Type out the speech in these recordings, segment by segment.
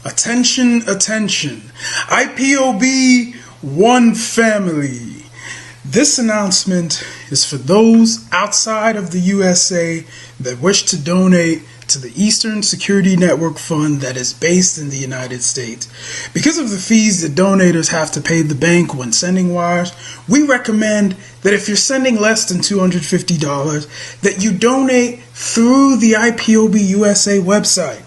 Attention, attention. IPOB One Family. This announcement is for those outside of the USA that wish to donate to the Eastern Security Network Fund that is based in the United States. Because of the fees that donators have to pay the bank when sending wires, we recommend that if you're sending less than $250, that you donate through the IPOB USA website.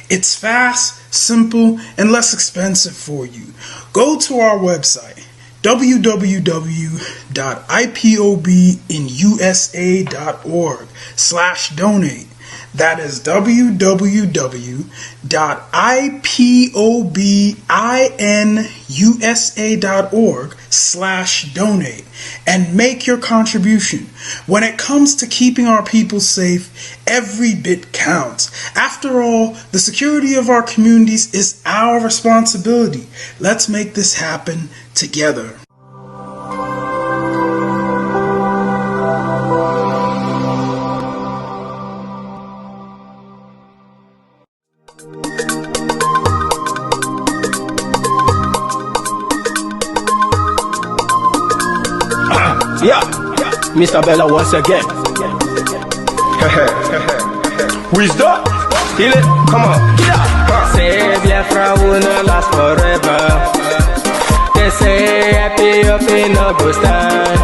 It's fast, simple, and less expensive for you. Go to our website, www.ipobinusa.org/donate. That is www.ipobinusa.org/donate and make your contribution. When it comes to keeping our people safe, every bit counts. After all, the security of our communities is our responsibility. Let's make this happen together. Yeah, Mr. Bella once again. Wisdom, feel it, come on. Yeah. Say Biafra will not last forever. They say happy up in no go stand.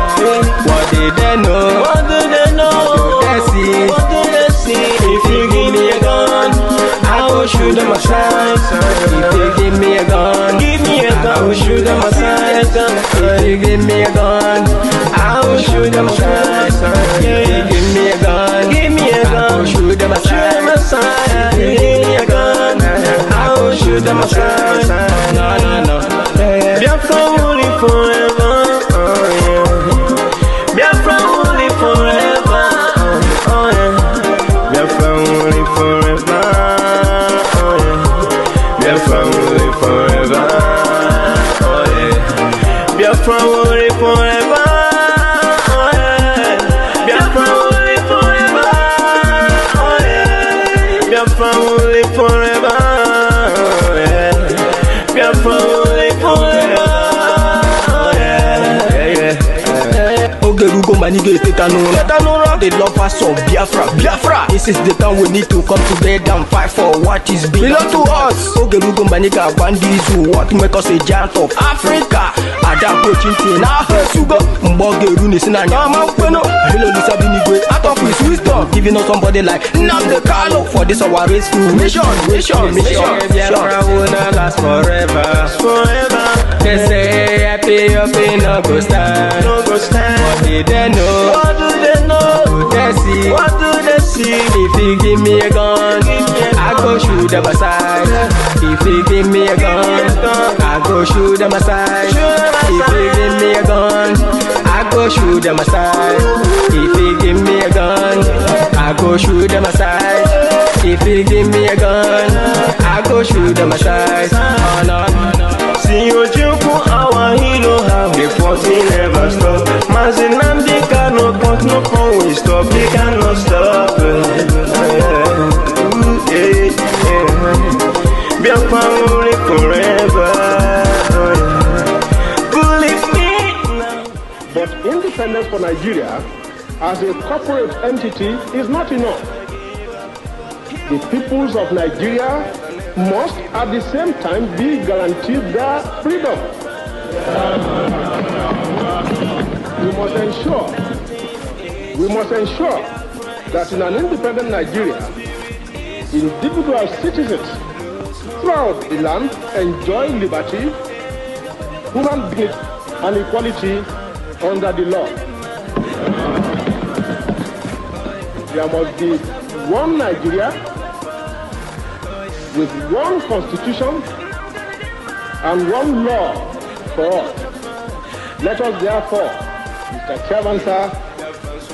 What did they know? What do they know? What do they see? What do they see? If you give me a gun, I will shoot them aside. If you give me a gun, Give me a gun. I will shoot them aside. If you give me a gun, I will shoot them aside. If you give me a gun, Give me a I gun. will shoot them Shoot them aside. aside. If you give me a gun, I will shoot them aside. No, no, no. Biafra will live forever. Oh yeah. Biafra will live forever. Oh yeah. Biafra will live forever. Oh yeah. Biafra will live forever. Oh yeah. Biafra will live forever. Oh yeah. Biafra will live forever. Oh yeah. Biafra will live forever. Oh yeah. Biafra will live forever. Oh yeah. Ogerugo manige tetanura. The lovers of Biafra. This is the time we need to come together and fight for what is belong to us. Ogerugo maniga bandizu, what make us a giant of Africa. Ada approaching na sugar. Mbogeru ni sina nyama kweno. Hello Lisa Binigwe, out of his wisdom, giving us somebody like Nnamdi Kanu for this our race school mission. Biafra will not last forever. They say happy up in no go stand. No go stand. What did they know? What do they know? What do they see? What do they see? If you give me a gun, I go shoot them aside. If you give me a gun, I go shoot them aside. If you give me a gun, I go go shoot them aside. If he give me a gun, I go shoot them aside. If he give me a gun, I go shoot them aside. Oh no. See you joke our hero how the fighting never stop. Mazinamdi cannot but no can we stop. They cannot stop. Be a family forever. Believe me now. But independence for Nigeria as a corporate entity is not enough. The peoples of Nigeria must at the same time be guaranteed their freedom. We must ensure that in an independent Nigeria, individual citizens throughout the land enjoy liberty, human dignity, and equality under the law. There must be one Nigeria with one constitution and one law for all. Let us therefore, Mr. Chairman, sir,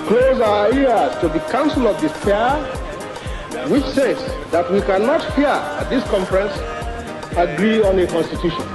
close our ears to the counsel of despair, which says that we cannot here at this conference agree on a constitution.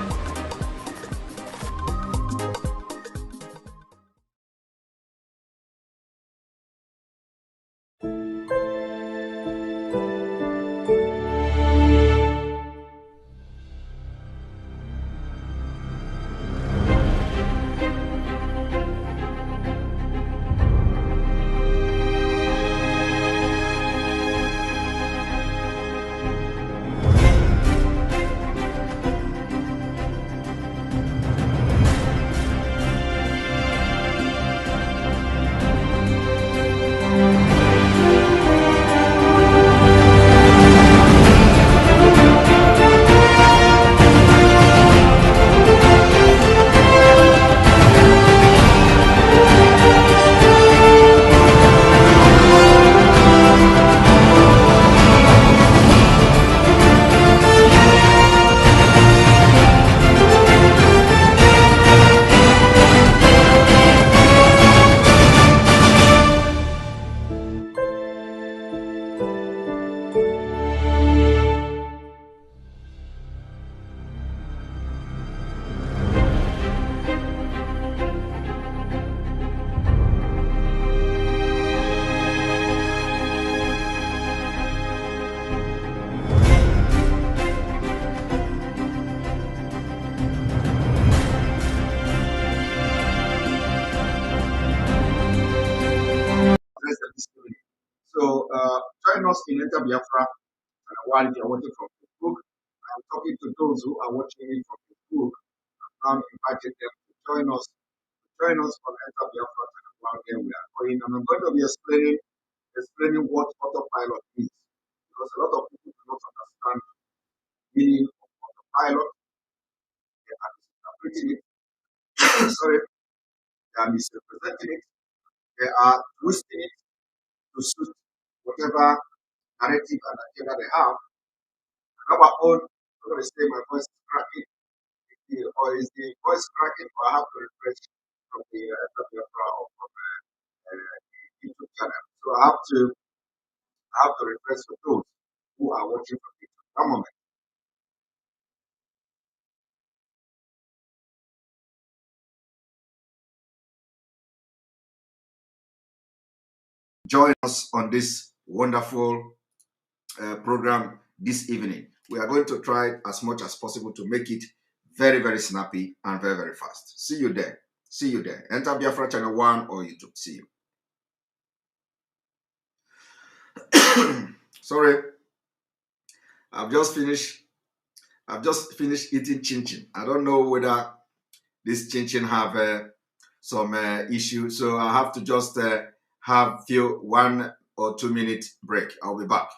So join us in Enter Biafra while you are watching from Facebook. I'm talking to those who are watching it from Facebook. I'm inviting them to join us. Join us on Enter Biafra while we are going. And I'm going to be explaining what autopilot is. Because a lot of people do not understand the meaning of autopilot. They are misinterpreting it. Sorry, they are misrepresenting it. They are twisting it to suit whatever narrative and agenda they have. And our own, I'm going to say my voice is cracking. Or is the voice cracking, or I have to refresh from the Biafra or from the YouTube channel. So I have to refresh for those who are watching from YouTube. One moment. Join us on this wonderful program this evening. We are going to try as much as possible to make it very, very snappy and very, very fast. See you there. See you there. Enter Biafra channel 1 or YouTube. See you. Sorry. I've just finished eating chin-chin. I don't know whether this chin-chin have some issue. So I have to just have 1 or 2 minute break. I'll be back.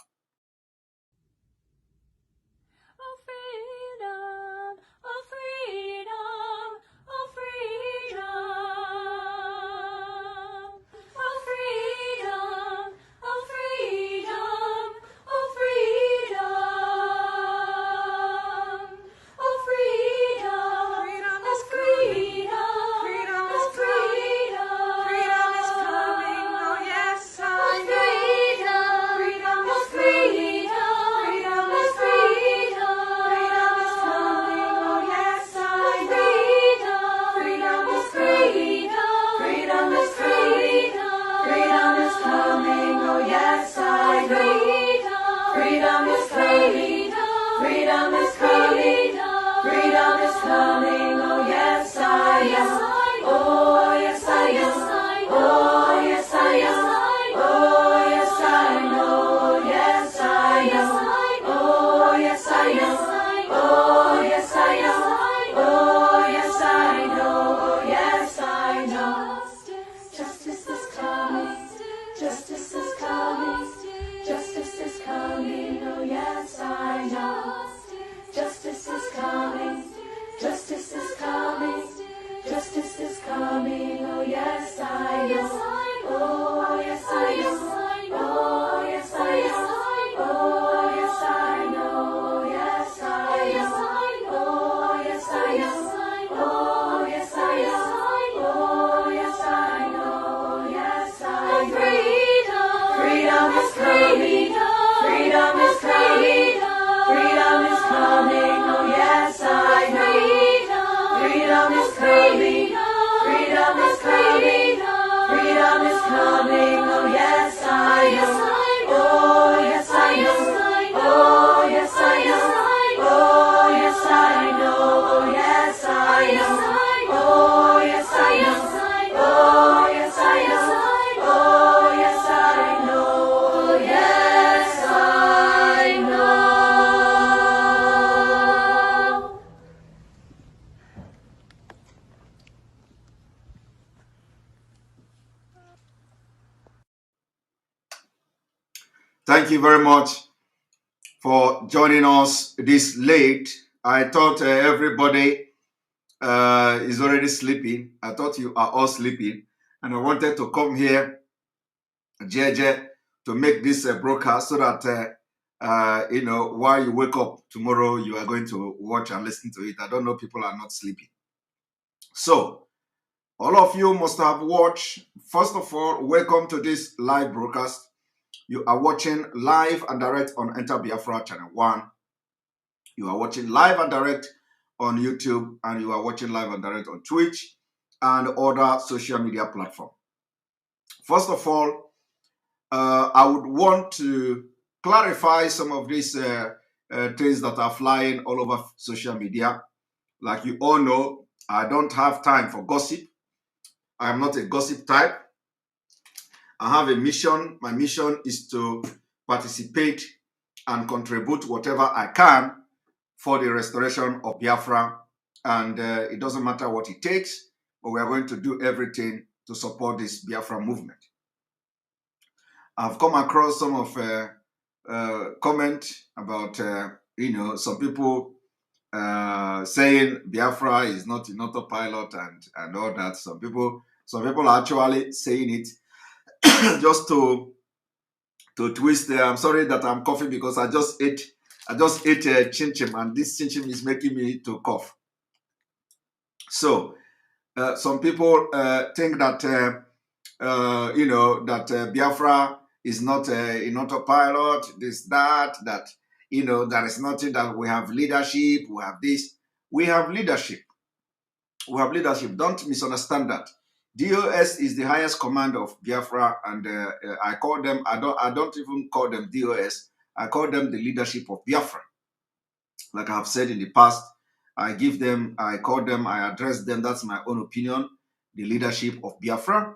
yes, I know. Justice is coming. Justice is coming. Justice is coming. Oh, yes, I know. Oh, yes, I know. Oh, yes, I know. Oh, yes, I know. Yes, I know. Oh, yes, I know. Oh, yes, I know. Oh, yes, I know. Yes, I know. Freedom is coming. Freedom is coming. Freedom is coming. Oh, yes, I know. Freedom is coming. Freedom is coming. Freedom is coming. Oh, yes, I know. Oh, yes, I know. Oh, yes, I know. Oh, yes, I know. Oh, yes, I know. Oh, yes, I know. Oh, yes, I know. Oh, yes, I know. Yes, I know. Thank you very much for joining us this late. I thought everybody is already sleeping. I thought you are all sleeping. And I wanted to come here, JJ, to make this broadcast so that, while you wake up tomorrow, you are going to watch and listen to it. I don't know, people are not sleeping. So, all of you must have watched. First of all, welcome to this live broadcast. You are watching live and direct on Enter Biafra Channel 1. You are watching live and direct on YouTube, and you are watching live and direct on Twitch and other social media platforms. First of all, I would want to clarify some of these things that are flying all over social media. Like you all know, I don't have time for gossip. I am not a gossip type. I have a mission. My mission is to participate and contribute whatever I can for the restoration of Biafra. And it doesn't matter what it takes, but we are going to do everything to support this Biafra movement. I've come across some of comment about, some people saying Biafra is not in autopilot and all that. Some people are actually saying it just to twist. I'm sorry that I'm coughing because I just ate chin chin, and this chin chin is making me to cough. So some people think that that Biafra is not in autopilot. This that there is nothing, that we have leadership. We have this. We have leadership. We have leadership. Don't misunderstand that. DOS is the highest command of Biafra, and I call them. I don't even call them DOS. I call them the leadership of Biafra. Like I have said in the past, I address them. That's my own opinion. The leadership of Biafra,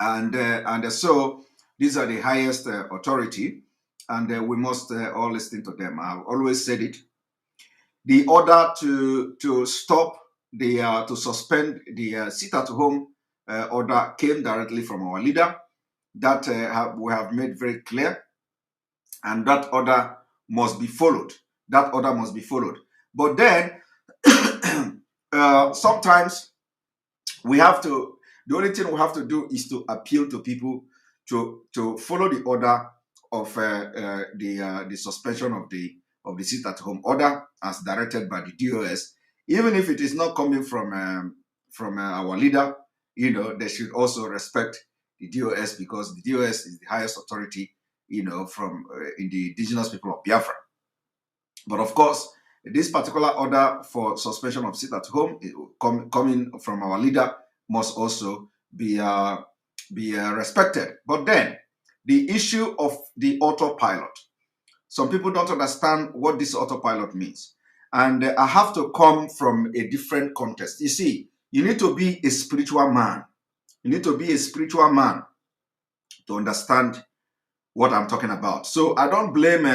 and so these are the highest authority, and we must all listen to them. I've always said it. The order to stop to suspend the sit-at-home order came directly from our leader. That we have made very clear, and that order must be followed. That order must be followed. But then, sometimes we have to. The only thing we have to do is to appeal to people to follow the order of the suspension of the sit-at-home order as directed by the DOS, even if it is not coming from our leader. They should also respect the DOS, because the DOS is the highest authority, from in the indigenous people of Biafra. But of course, this particular order for suspension of sit-at-home coming from our leader must also be respected. But then, the issue of the autopilot. Some people don't understand what this autopilot means. And I have to come from a different context. You see, you need to be a spiritual man. You need to be a spiritual man to understand what I'm talking about. So I don't blame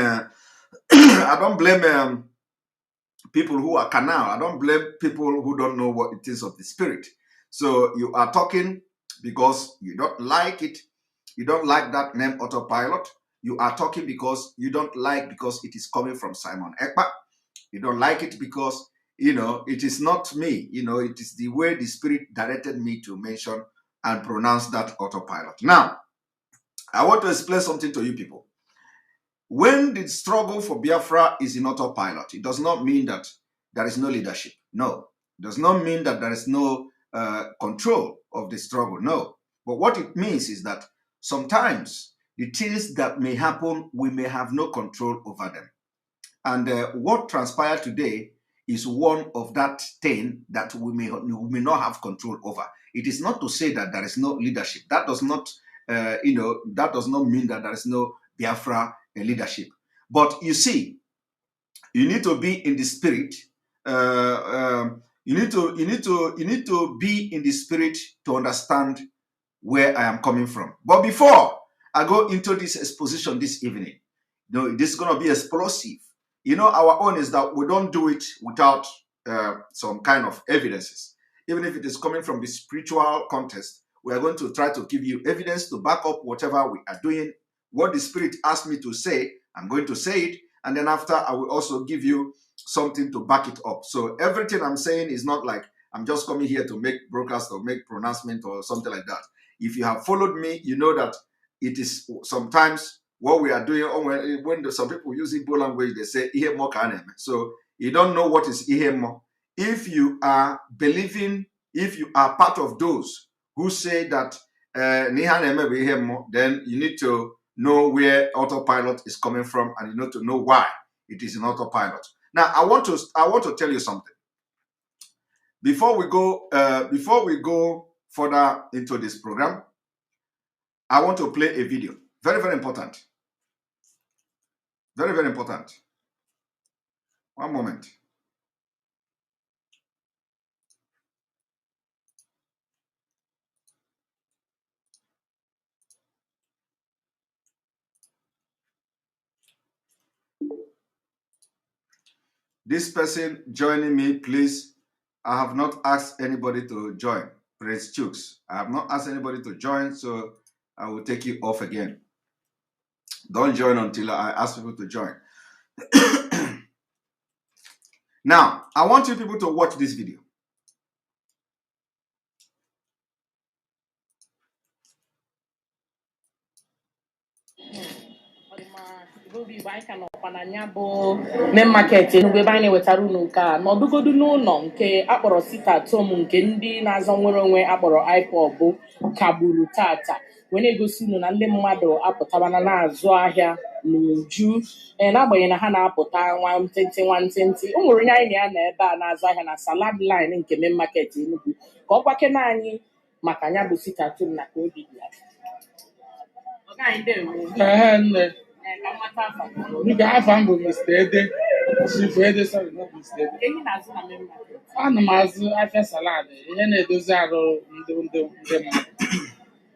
people who are carnal. I don't blame people who don't know what it is of the spirit. So you are talking because you don't like it. You don't like that name autopilot. You are talking because you don't like, because it is coming from Simon Ekpa. You don't like it because, it is not me. It is the way the Spirit directed me to mention and pronounce that autopilot. Now, I want to explain something to you people. When the struggle for Biafra is in autopilot, it does not mean that there is no leadership. No. It does not mean that there is no control of the struggle. No. But what it means is that sometimes the things that may happen, we may have no control over them. And what transpired today is one of that thing that we may not have control over. It is not to say that there is no leadership. That does not, that does not mean that there is no Biafra leadership. But you see, you need to be in the spirit. You need to be in the spirit to understand where I am coming from. But before I go into this exposition this evening, this is going to be explosive. Our own is that we don't do it without some kind of evidences. Even if it is coming from the spiritual context, we are going to try to give you evidence to back up whatever we are doing. What the Spirit asked me to say, I'm going to say it. And then after, I will also give you something to back it up. So everything I'm saying is not like I'm just coming here to make broadcast or make pronouncement or something like that. If you have followed me, you know that it is sometimes what we are doing. When some people use Igbo language, they say ihemo kanem. So you don't know what is ihemo. If you are believing, if you are part of those who say that then you need to know where autopilot is coming from, and you need to know why it is an autopilot. Now, I want to tell you something. Before we go further into this program, I want to play a video. Very, very important. Very, very important. One moment. This person joining me, please. I have not asked anybody to join. Praise Chooks. I have not asked anybody to join, so I will take you off again. Don't join until I ask people to join. Now, I want you people to watch this video. main market Enugu ebe anyị na-ewetara unu nke a n'ọdụgodu n'ụlọ nke akpọrọ sitatom nke ndị na-azọ nwere onwe akpọrọ IPOB kagburu tata wee na-egosi unu na ndị mmadụ apụtabana na-azụ ahịa n'uju n'agbanyeghị na ha na-apụta nwantịntị o nwere onye anyị na ya na ebe a na-azụ ahịa na salad line nke main market Enugu ka ọ gwakena anyị maka ya bụ sitatom na ka obi dị ya. Mr. Ede, Chief Ede, sorry, not Mr. Ede. Ana m azụ afịa salad, ihe na-edozi arụ ndị mmadụ.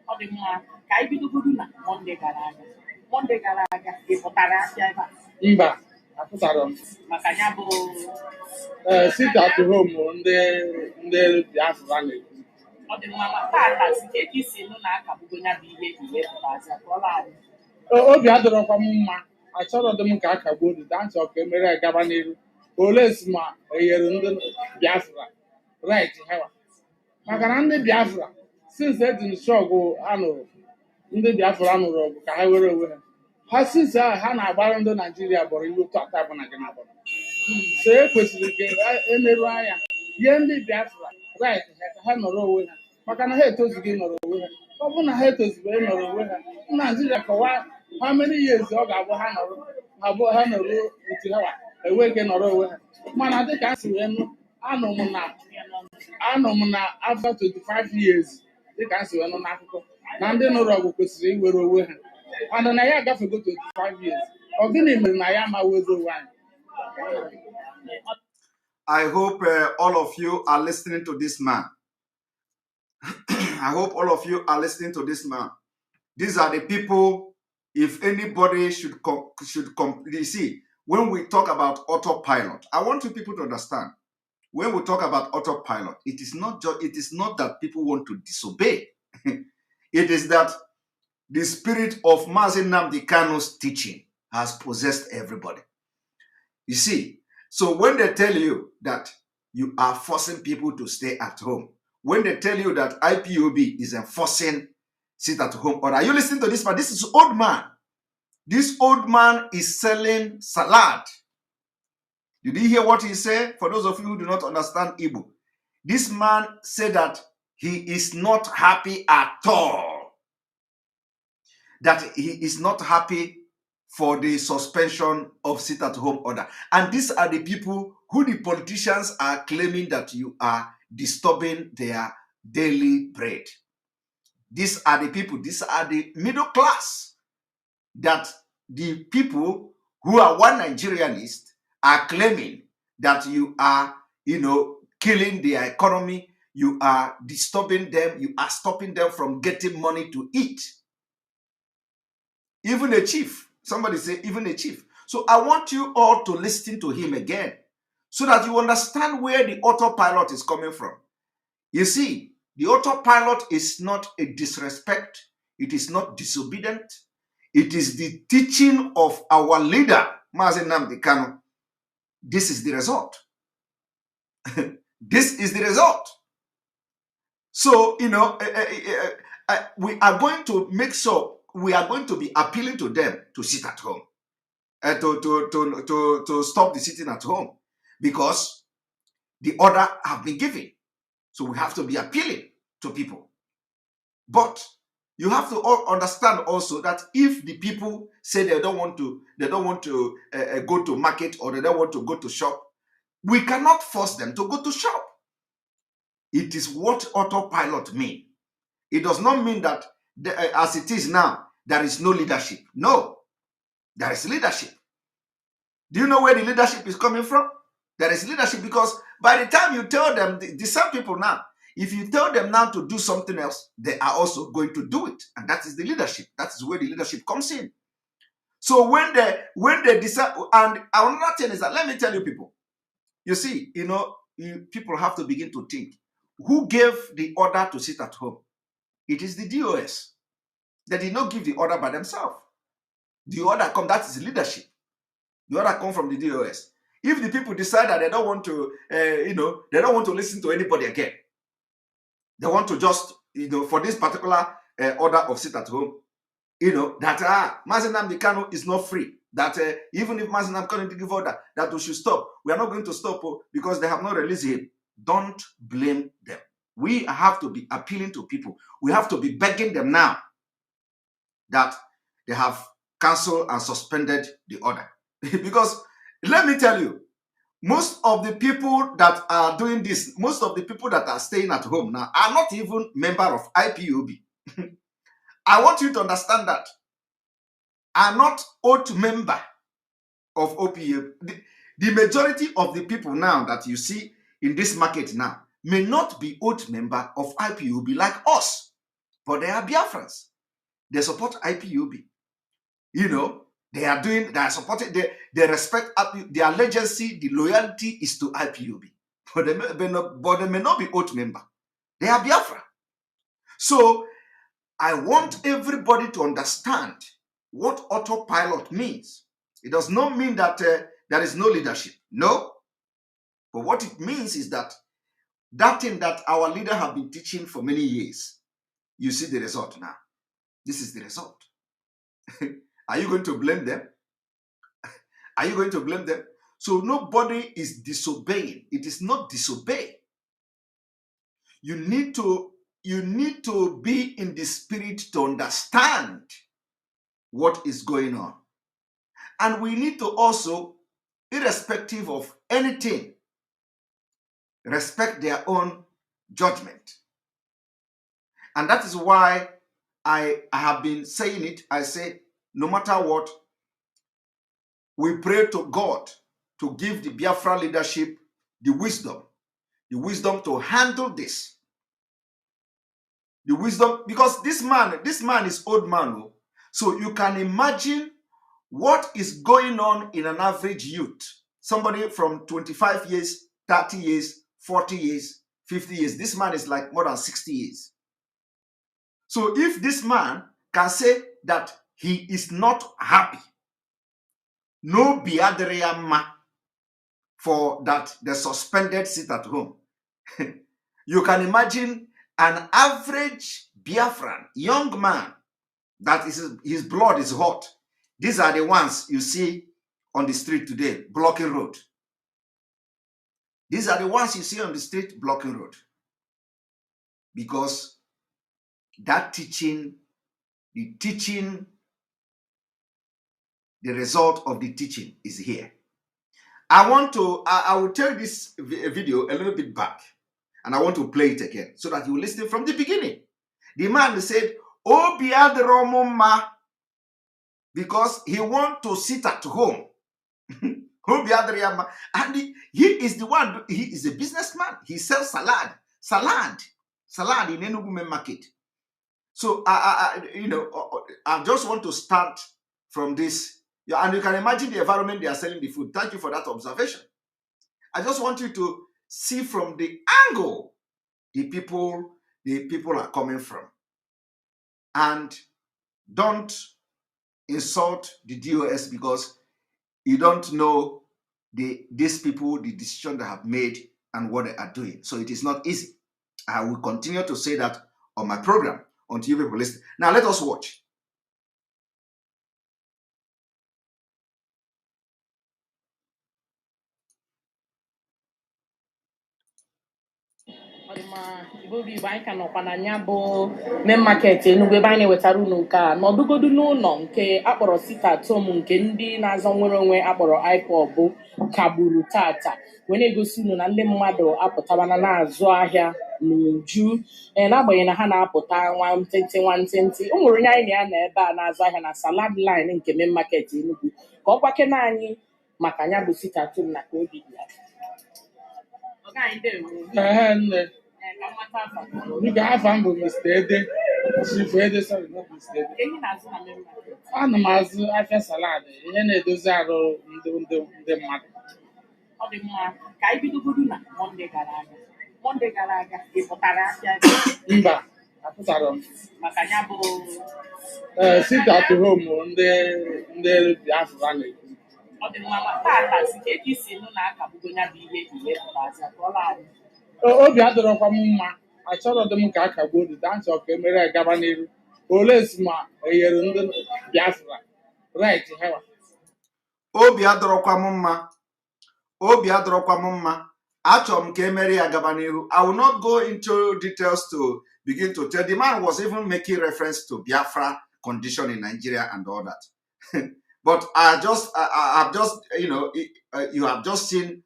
Ọ dị mma ka anyị bidogodu na Mọnde gara aga ị pụtara afịa ebe a? Mba, apụtara m. Maka ya bụ sit at home ndị Biafra na-ekwu. Ọ dị mma ma tata si ka esi nụ na akagbugo ya bụ ihe pụtazi akọla anyị. Obi adọrọkwa m mma, achọrọ dị m ka a kagbuo dị dansọ ka emere gaba n'iru. Ole si ma enyere ndị Biafra right hewa. Maka na ndị Biafra since edi nshọgụ anụrụ ndị Biafra nụrụ ọgụ ka ha were onwe ha. Ha since ha na-agbara ndị Naijiria bọrọ iwu tata bụ na gị na-agbara. So ekwesịrị ka emerụ anya ihe ndị Biafra right ka ha nọrọ onwe ha maka na ha etozughị nọrọ onwe ha. Ọ bụrụ na ha etozubeghị nọrọ onwe ha, Naijiria kọwaa how many years ọ ga-abụ ha nọrọ otu ha enwe ike nọrọ onwe ha. Mana dịka a si wee nụ anọ m na after 25 years dịka a si wee nụ n'akụkọ na ndị nụrụ ọgụ kwesịrị iwere onwe ha. Mana na ya agafego 25 years. Ọ gịnị mere na ya amaghị onwe anyị? I hope all of you are listening to this man. I hope all of you are listening to this man. These are the people, if anybody should see, when we talk about autopilot, I want you people to understand, when we talk about autopilot, it is not that people want to disobey. It is that the spirit of Mazi Nnamdi Kanu's teaching has possessed everybody. You see, so when they tell you that you are forcing people to stay at home, when they tell you that IPOB is enforcing sit at home order, are you listening to this man? This is old man. This old man is selling salad. Did you hear what he said? For those of you who do not understand Igbo, this man said that he is not happy at all. That he is not happy for the suspension of sit-at-home order. And these are the people who the politicians are claiming that you are disturbing their daily bread. These are the people, these are the middle class that the people who are one Nigerianist are claiming that you are, killing their economy, you are disturbing them, you are stopping them from getting money to eat. Even a chief, somebody say even a chief. So I want you all to listen to him again so that you understand where the autopilot is coming from. You see, the autopilot is not a disrespect. It is not disobedient. It is the teaching of our leader, Mazi Nnamdi Kanu. This is the result. This is the result. So, we are going to make sure we are going to be appealing to them to sit at home, to stop the sitting at home, because the order have been given. So we have to be appealing to people. But you have to all understand also that if the people say they don't want to go to market, or they don't want to go to shop, we cannot force them to go to shop. It is what autopilot means. It does not mean that as it is now, there is no leadership. No, there is leadership. Do you know where the leadership is coming from? There is leadership because by the time you tell them, the same people now, if you tell them now to do something else, they are also going to do it. And that is the leadership. That is where the leadership comes in. So when they decide, and another thing is that, let me tell you people, you see, people have to begin to think, who gave the order to sit at home? It is the DOS. They did not give the order by themselves. The order come, that is leadership. The order come from the DOS. If the people decide that they don't want to, they don't want to listen to anybody again, they want to just, for this particular order of sit at home, that Mazi Nnamdi Kanu is not free. That even if Mazi Nnamdi Kanu give order that we should stop, we are not going to stop because they have not released him. Don't blame them. We have to be appealing to people. We have to be begging them now that they have cancelled and suspended the order. Because let me tell you, most of the people that are doing this, most of the people that are staying at home now are not even member of IPOB. I want you to understand that. Are not oath member of OPA. The majority of the people now that you see in this market now may not be oath member of IPOB like us, but they are Biafrans. They support IPOB. They are supporting, they respect their allegiance, the loyalty is to IPOB. But they may not be oath member. They are Biafra. So I want everybody to understand what autopilot means. It does not mean that there is no leadership. No. But what it means is that thing that our leader have been teaching for many years, you see the result now. This is the result. Are you going to blame them? Are you going to blame them? So nobody is disobeying. It is not disobey. You need to be in the spirit to understand what is going on. And we need to also, irrespective of anything, respect their own judgment. And that is why I have been saying it. I say, no matter what, we pray to God to give the Biafra leadership the wisdom to handle this. The wisdom, because this man is old man. So you can imagine what is going on in an average youth. Somebody from 25 years, 30 years, 40 years, 50 years. This man is like more than 60 years. So if this man can say that he is not happy. No biadreyama for that the suspended sit at home. You can imagine an average Biafran young man that is his blood is hot. These are the ones you see on the street today, blocking road. These are the ones you see on the street blocking road. Because that teaching, the result of the teaching is here. I will tell this video a little bit back, and I want to play it again so that you listen from the beginning. The man said, "Oh, biadromoma," because he want to sit at home. And he is the one, he is a businessman. He sells salad in Enugu main market. So I just want to start from this. Yeah, and you can imagine the environment they are selling the food. Thank you for that observation. I just want you to see from the angle the people are coming from. And don't insult the DOS because you don't know these people, the decision they have made and what they are doing. So it is not easy. I will continue to say that on my program until you people listen. Now let us watch. Igbo anyị ka nọkwa na ya bụ main market Enugu ebe anyị na-ewetara unu nke a n'ọdụgodu n'ụlọ nke akpọrọ sitatom nke ndị na-azọ nwere onwe akpọrọ IPOB kagburu tata wee na-egosi unu na ndị mmadụ apụtabana na-azụ ahịa n'uju n'agbanyeghị na ha na-apụta nwantịntị o nwere onye anyị na ya na ebe a na-azụ ahịa na salad line nke main market Enugu ka ọ gwakena anyị maka ya bụ sitatom na ka obi dị ya. Dịka afọ m bụ Mr. Ede, Chief Ede, sorry, not Mr. Ede. Ana m azụ afịa salad, ihe na-edozi arụ ndị mmadụ. Ọ dị mma ka anyị bidogodu na Mọnde gara aga ị pụtara afịa? Mba, apụtara m. Maka ya bụ sit at home ndị Biafra na-ekwu. Ọ dị mma ma tata si ka eke isi nụ na akagbugo ya bụ ihe pụtazi akọla anyị. Obi adịrọkwa m mma, achọrọ dị m ka a kagbuo dị dansị ka emere gaba n'iru. Ole si ma enyere ndị Biafra right hewa. Obi adịrọkwa m mma. Achọrọ m ka emere ya gaba n'iru. I will not go into details to begin to tell. The man was even making reference to Biafra condition in Nigeria and all that. But I have just, you have just seen,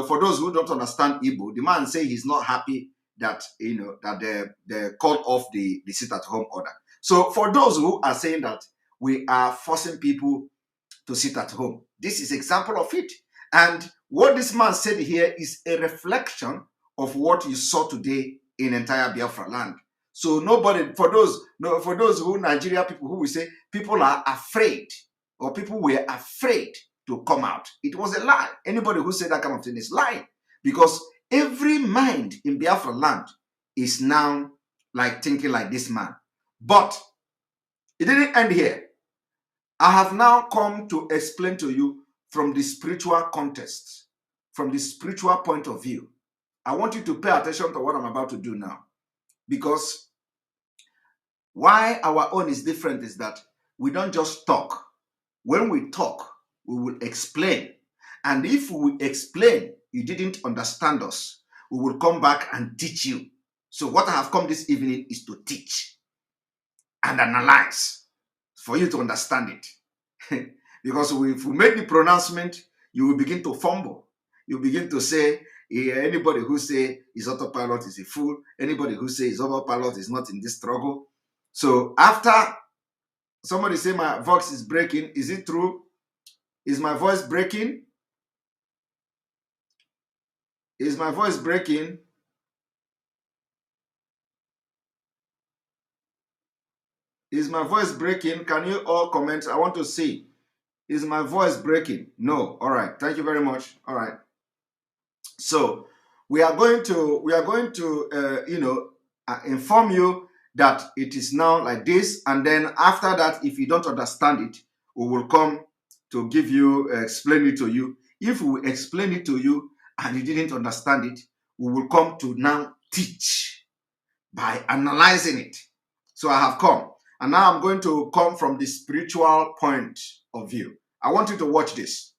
for those who don't understand Igbo, the man say he's not happy that, that they called off the sit-at-home order. So for those who are saying that we are forcing people to sit at home, this is example of it. And what this man said here is a reflection of what you saw today in entire Biafra land. So for those who Nigeria people who will say people are afraid or people were afraid to come out, it was a lie. Anybody who said that kind of thing is lying, because every mind in Biafra land is now like thinking like this man. But it didn't end here. I have now come to explain to you from the spiritual context, from the spiritual point of view. I want you to pay attention to what I'm about to do now, because why our own is different is that we don't just talk. When we talk, we will explain. And if we explain, you didn't understand us, we will come back and teach you. So what I have come this evening is to teach and analyze for you to understand it. Because if we make the pronouncement, you will begin to fumble. You begin to say, anybody who say his autopilot is a fool. Anybody who says his autopilot is not in this struggle. So after somebody say my voice is breaking, is it true? Is my voice breaking? Is my voice breaking? Is my voice breaking? Can you all comment? I want to see. Is my voice breaking? No. All right. Thank you very much. All right. So we are going to inform you that it is now like this, and then after that, if you don't understand it, we will come to give you, explain it to you. If we explain it to you and you didn't understand it, we will come to now teach by analyzing it. So I have come, and now I'm going to come from the spiritual point of view. I want you to watch this.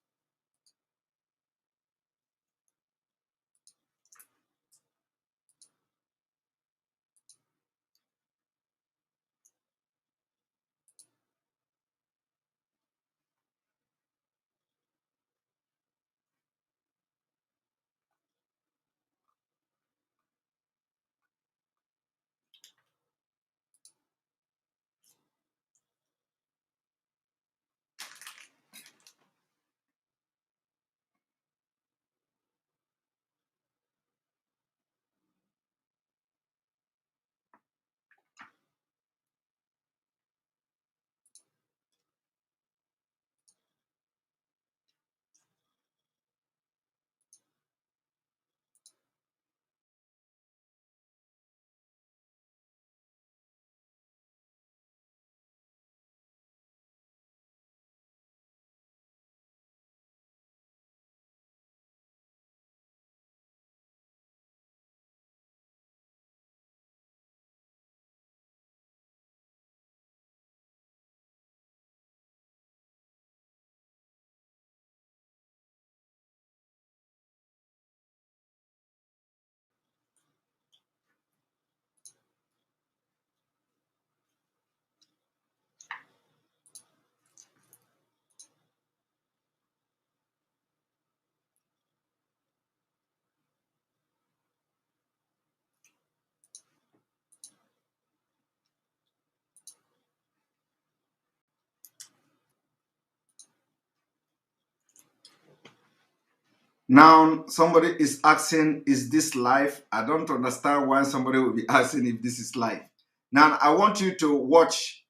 Now, somebody is asking, is this live? I don't understand why somebody will be asking if this is live. Now, I want you to watch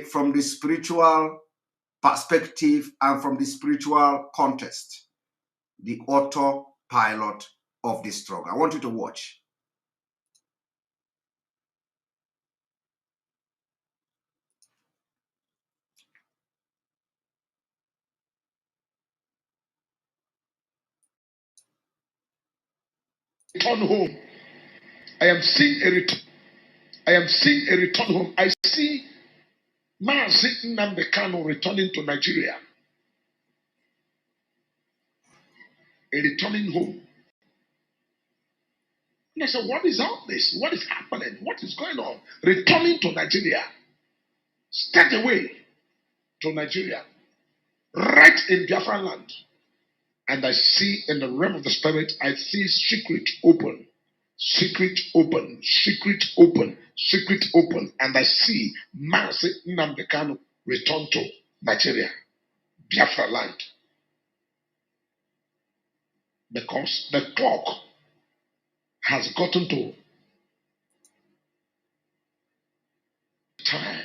from the spiritual perspective and from the spiritual context, the autopilot of this struggle. I want you to watch. Return home. I am seeing a return. I am seeing a return home. I see Mazi Nnamdi Kanu returning to Nigeria. A returning home. And I said, what is all this? What is happening? What is going on? Returning to Nigeria. Step away to Nigeria. Right in Biafran land. And I see in the realm of the spirit, I see secret open. Secret open. Secret open. Secret open. And I see Mazi Nnamdi Kanu return to Nigeria. Biafra land. Because the clock has gotten to time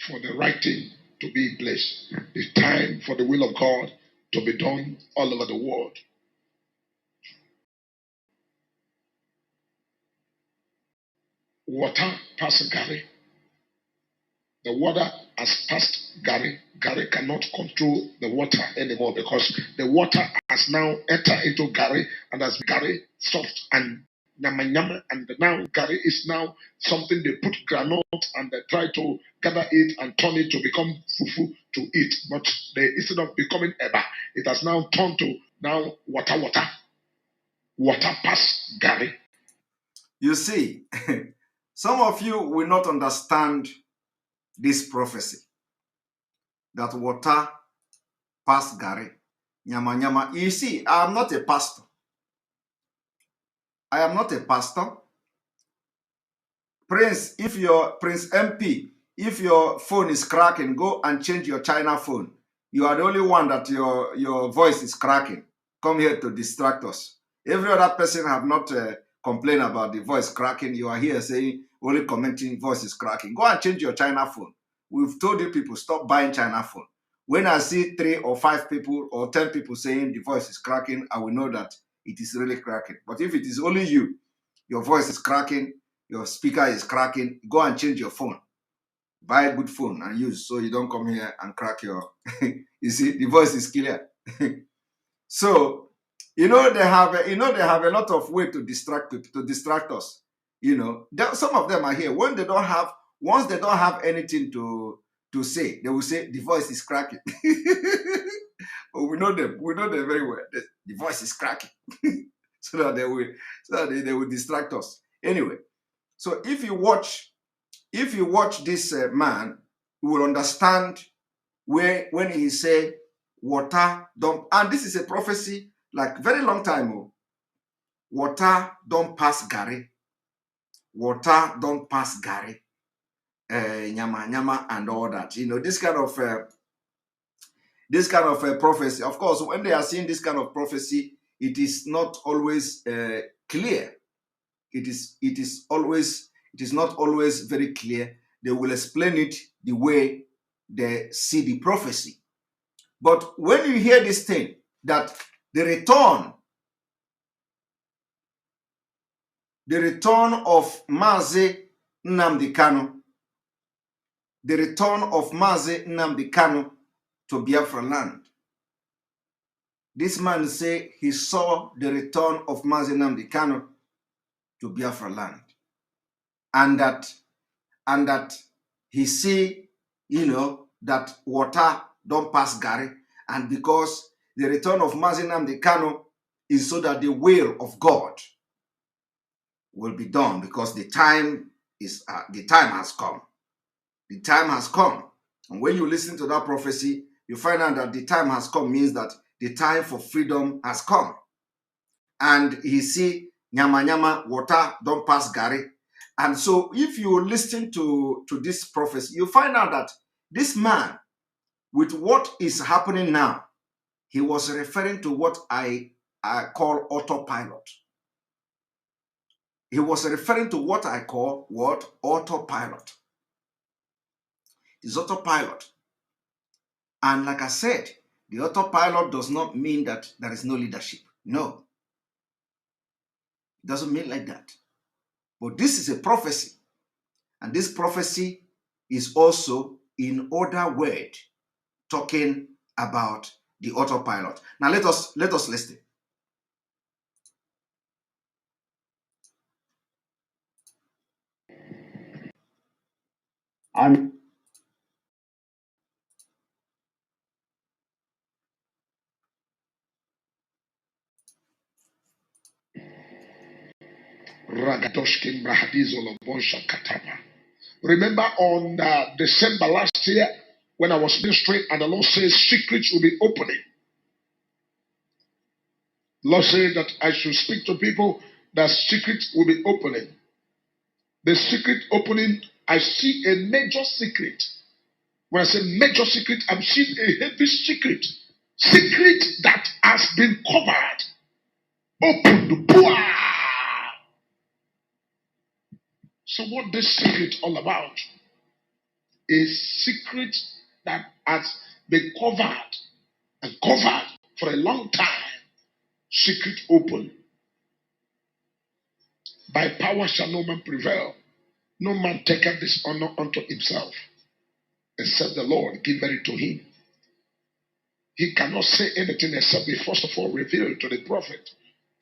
for the right thing to be in place. It's time for the will of God to be done all over the world. Water past Gary. The water has passed Gary. Gary cannot control the water anymore because the water has now entered into Gary and has Gary soft and nyama nyama, and now Gary is now something they put granite and they try to gather it and turn it to become fufu to eat. But they, instead of becoming eba, it has now turned to now water. Water past Gary. You see, some of you will not understand this prophecy that water past Gary. Nyama nyama. You see, I am not a pastor. I am not a pastor. Prince, if your Prince MP, if your phone is cracking, go and change your China phone. You are the only one that your voice is cracking. Come here to distract us. Every other person have not complained about the voice cracking. You are here saying, only commenting voice is cracking. Go and change your China phone. We've told you people, stop buying China phone. When I see 3 or 5 people or 10 people saying the voice is cracking, I will know that it is really cracking. But if it is only you, your voice is cracking, your speaker is cracking, go and change your phone. Buy a good phone and use, so you don't come here and crack your. You see, the voice is clear. So, they have a lot of way to distract people, to distract us. Some of them are here once they don't have anything to say, they will say the voice is cracking. But we know them very well. The voice is cracking. so that they will distract us. Anyway, so if you watch this man, you will understand when he say water don't, and this is a prophecy like very long time ago. Water don't pass Gary. Water don't pass Gary. Nyama nyama and all that. This kind of prophecy. Of course, when they are seeing this kind of prophecy, it is not always clear. It is not always very clear. They will explain it the way they see the prophecy. But when you hear this thing, that the return of Mazi Nnamdi Kanu, to Biafra land. This man say he saw the return of Mazi Nnamdi Kanu to Biafra land, and that he see, that water don't pass Gary, and because the return of Mazi Nnamdi Kanu is so that the will of God will be done, because the time has come. The time has come. And when you listen to that prophecy, you find out that the time has come means that the time for freedom has come. And he see nyama nyama, water don't pass Gary. And so if you listen to this prophecy, you find out that this man, with what is happening now, he was referring to what I call autopilot. He was referring to what I call autopilot. It's autopilot. And like I said, the autopilot does not mean that there is no leadership. No. It doesn't mean like that. But this is a prophecy. And this prophecy is also in other word talking about the autopilot. Now let us listen. Remember on December last year when I was ministering and the Lord says secrets will be opening. Lord said that I should speak to people that secrets will be opening. The secret opening, I see a major secret. When I say major secret, I'm seeing a heavy secret. Secret that has been covered. Opened. So what this secret all about? A secret that has been covered and covered for a long time. Secret open. By power shall no man prevail. No man taketh this honor unto himself, except the Lord give it to him. He cannot say anything except be first of all revealed to the prophet,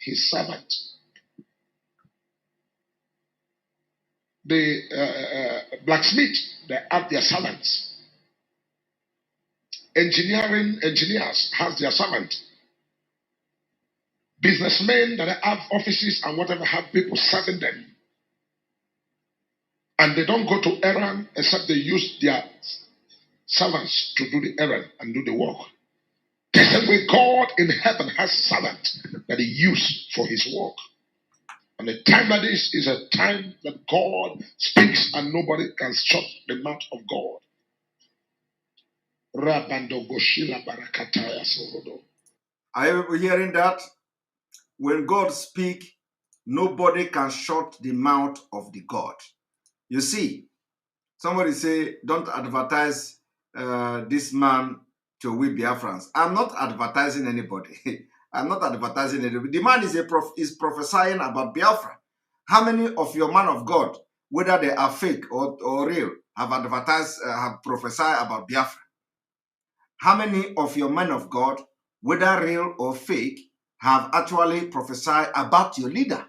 his servant. The blacksmith, they have their servants. Engineers have their servant. Businessmen that have offices and whatever have people serving them. And they don't go to errand except they use their servants to do the errand and do the work. The same way God in heaven has servants that he uses for his work. And a time like this is a time that God speaks and nobody can shut the mouth of God. Are you hearing that? When God speaks, nobody can shut the mouth of the God. You see, somebody say, don't advertise this man to we Biafrans. I'm not advertising anybody. I'm not advertising anybody. The man is prophesying about Biafra. How many of your man of God, whether they are fake or real, have advertised, have prophesied about Biafra? How many of your men of God, whether real or fake, have actually prophesied about your leader?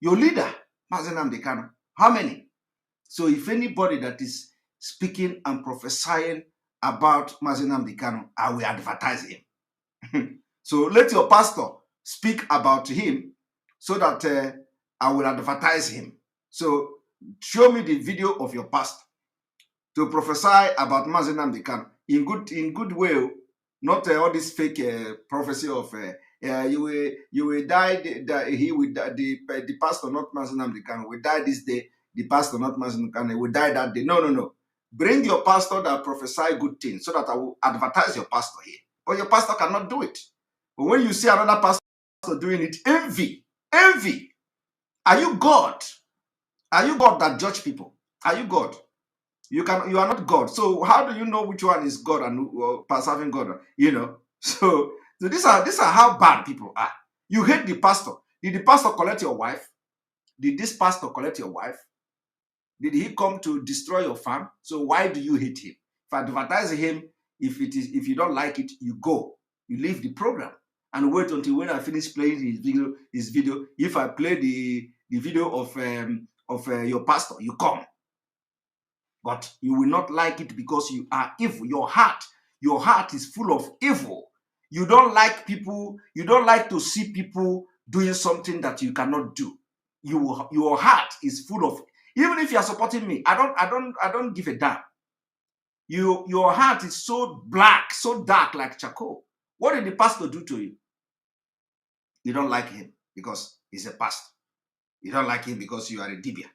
Your leader, Mazi Nnamdi Kanu. How many? So if anybody that is speaking and prophesying about Mazi Nnamdi Kanu, I will advertise him. So let your pastor speak about him so that I will advertise him. So show me the video of your pastor to prophesy about Mazi Nnamdi Kanu in good way, not all this fake prophecy of you will die. He will die, the pastor, not Mazi Nnamdi Kanu, will die this day. The pastor, not Mazi Nnamdi Kanu, will die that day. No. Bring your pastor that prophesy good things so that I will advertise your pastor here. But your pastor cannot do it. But when you see another pastor doing it, envy. Are you God? Are you God that judge people? Are you God? You are not God. So how do you know which one is God and serving God? You know. So these are how bad people are. You hate the pastor. Did the pastor collect your wife? Did this pastor collect your wife? Did he come to destroy your farm? So why do you hate him? If I advertise him, if you don't like it, you go. You leave the program and wait until when I finish playing his video. If I play the video of your pastor, you come. But you will not like it because you are evil. Your heart is full of evil. You don't like people. You don't like to see people doing something that you cannot do. Your heart is full of. Even if you are supporting me, I don't give a damn. Your heart is so black, so dark like charcoal. What did the pastor do to you? You don't like him because he's a pastor. You don't like him because you are a dibia.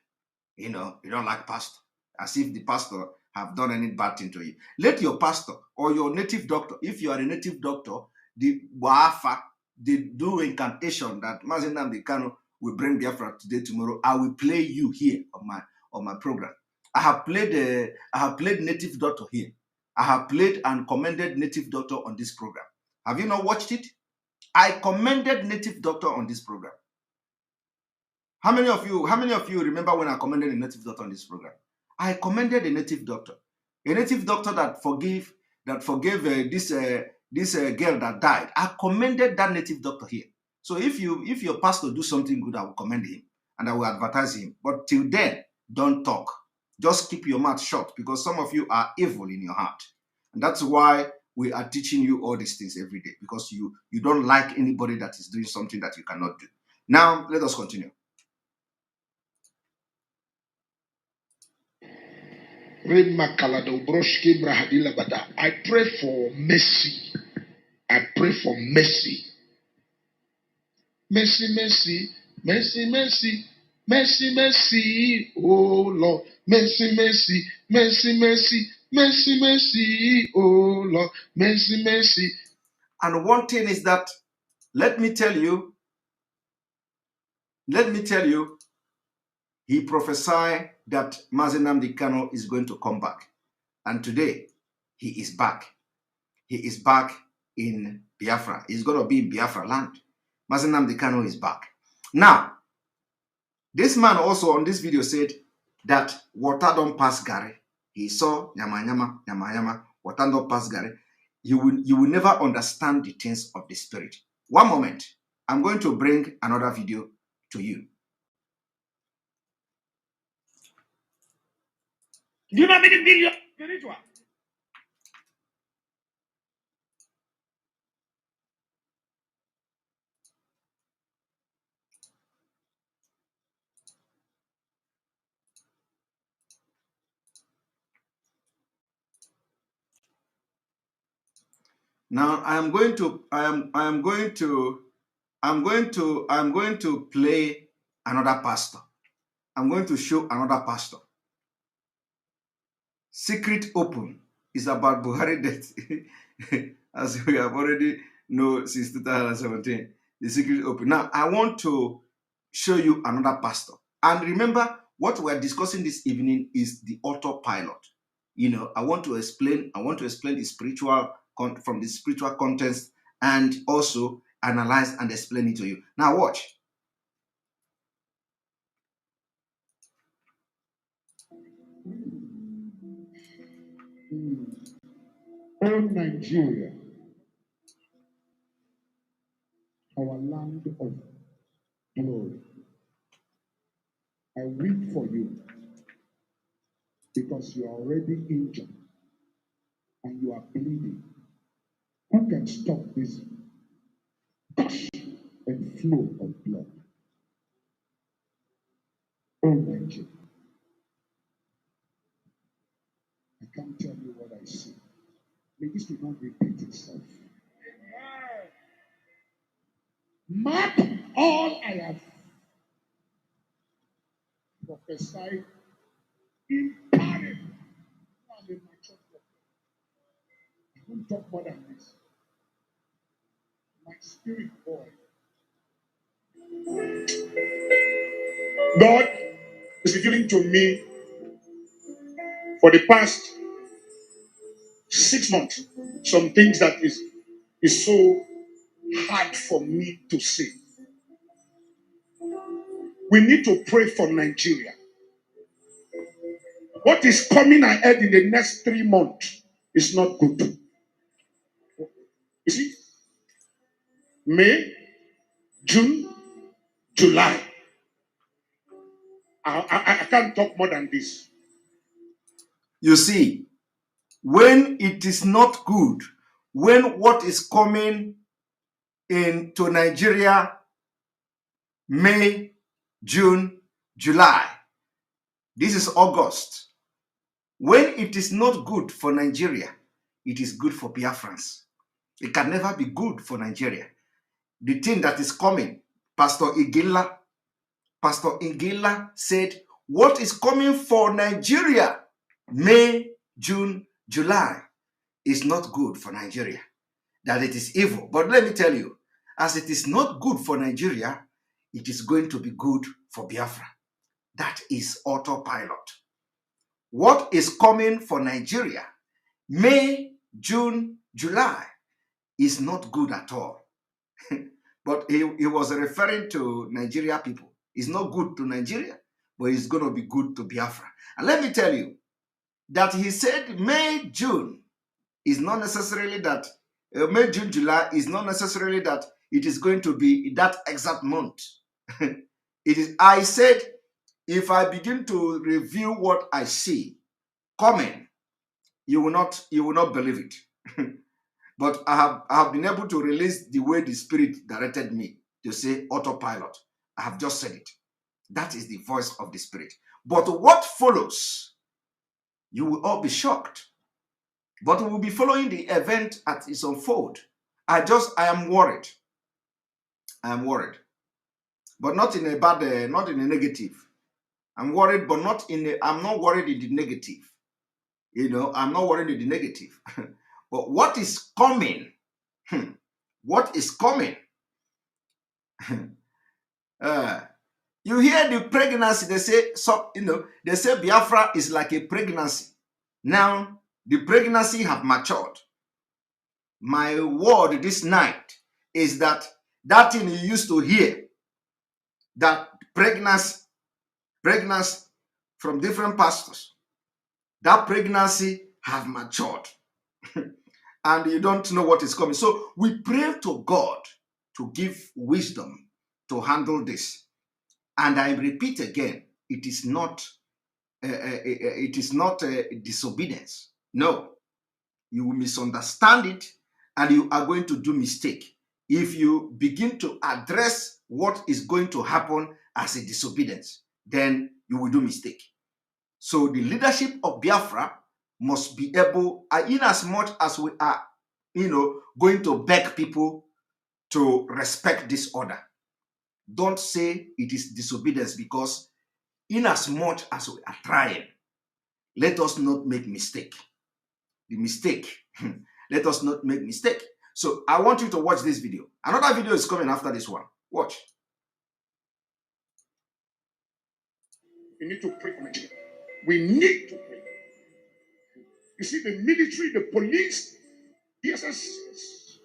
You don't like pastor. As if the pastor have done any bad thing to you. Let your pastor or your native doctor, if you are a native doctor, the wafa, they do incantation that Mazi Nnamdi Kanu will bring Biafra today, tomorrow. I will play you here on my program. I have played native doctor here. I have played and commended native doctor on this program. Have you not watched it? I commended native doctor on this program. How many of you remember when I commended a native doctor on this program? I commended a native doctor that forgave this girl that died. I commended that native doctor here. So if your pastor do something good, I will commend him and I will advertise him. But till then, don't talk. Just keep your mouth shut because some of you are evil in your heart, and that's why we are teaching you all these things every day because you don't like anybody that is doing something that you cannot do. Now let us continue. I pray for mercy. I pray for mercy. Mercy, mercy, mercy, mercy, mercy, mercy, oh Lord. Mercy, mercy, mercy, mercy, mercy, mercy, oh Lord. Mercy, mercy. And one thing is that, let me tell you, he prophesied that Mazi Nnamdi Kanu is going to come back. And today, he is back. He is back in Biafra. He's going to be in Biafra land. Mazi Nnamdi Kanu is back. Now, this man also on this video said that water don't pass Gary. He saw yama, water don't pass Gary. You will never understand the things of the spirit. One moment, I'm going to bring another video to you. Do you know how many million spiritual? Now I'm going to play another pastor. I'm going to show another pastor. Secret Open is about Buhari death. As we have already know since 2017. The Secret Open. Now I want to show you another pastor. And remember, what we're discussing this evening is the autopilot. I want to explain the spiritual from the spiritual context and also analyze and explain it to you. Now watch. Oh, Nigeria, our land of glory. I weep for you because you are already injured and you are bleeding. Who can stop this gush and flow of blood? Oh, Nigeria, I can't tell you what I see. May this will not repeat itself. Mark all I have prophesied in parable. I'm a mature prophet. I won't talk more than this. My spirit boy. God is revealing to me for the past 6 months some things that is so hard for me to say. We need to pray for Nigeria. What is coming ahead in the next 3 months is not good. You see, May, June, July. I can't talk more than this. You see, when it is not good, when what is coming into Nigeria, May, June, July, this is August. When it is not good for Nigeria, it is good for Biafrans. It can never be good for Nigeria. The thing that is coming, Pastor Igila said, what is coming for Nigeria, May, June, July, is not good for Nigeria. That it is evil. But let me tell you, as it is not good for Nigeria, it is going to be good for Biafra. That is autopilot. What is coming for Nigeria, May, June, July, is not good at all. But he was referring to Nigeria people. It's not good to Nigeria, but it's going to be good to Biafra. And let me tell you that he said May, June is not necessarily that, May, June, July is not necessarily that it is going to be that exact month. It is. I said, if I begin to review what I see coming, you will not believe it. But I have been able to release the way the Spirit directed me to say autopilot. I have just said it. That is the voice of the Spirit. But what follows, you will all be shocked. But we will be following the event as it unfold. I am worried. I am worried. But not in a bad, not in a negative. I'm worried, but I'm not worried in the negative. I'm not worried in the negative. But what is coming? What is coming? You hear the pregnancy, they say, they say Biafra is like a pregnancy. Now, the pregnancy have matured. My word this night is that thing you used to hear, that pregnancy from different pastors, that pregnancy have matured. And you don't know what is coming. So we pray to God to give wisdom to handle this. And I repeat again, it is not disobedience. No, you will misunderstand it and you are going to do mistake if you begin to address what is going to happen as a disobedience. Then you will do mistake. So the leadership of Biafra must be able, in as much as we are, going to beg people to respect this order. Don't say it is disobedience, because in as much as we are trying, let us not make mistake. The mistake, let us not make mistake. So I want you to watch this video. Another video is coming after this one. Watch. We need to pray for Nigeria. We need to pray. You see, the military, the police, DSS,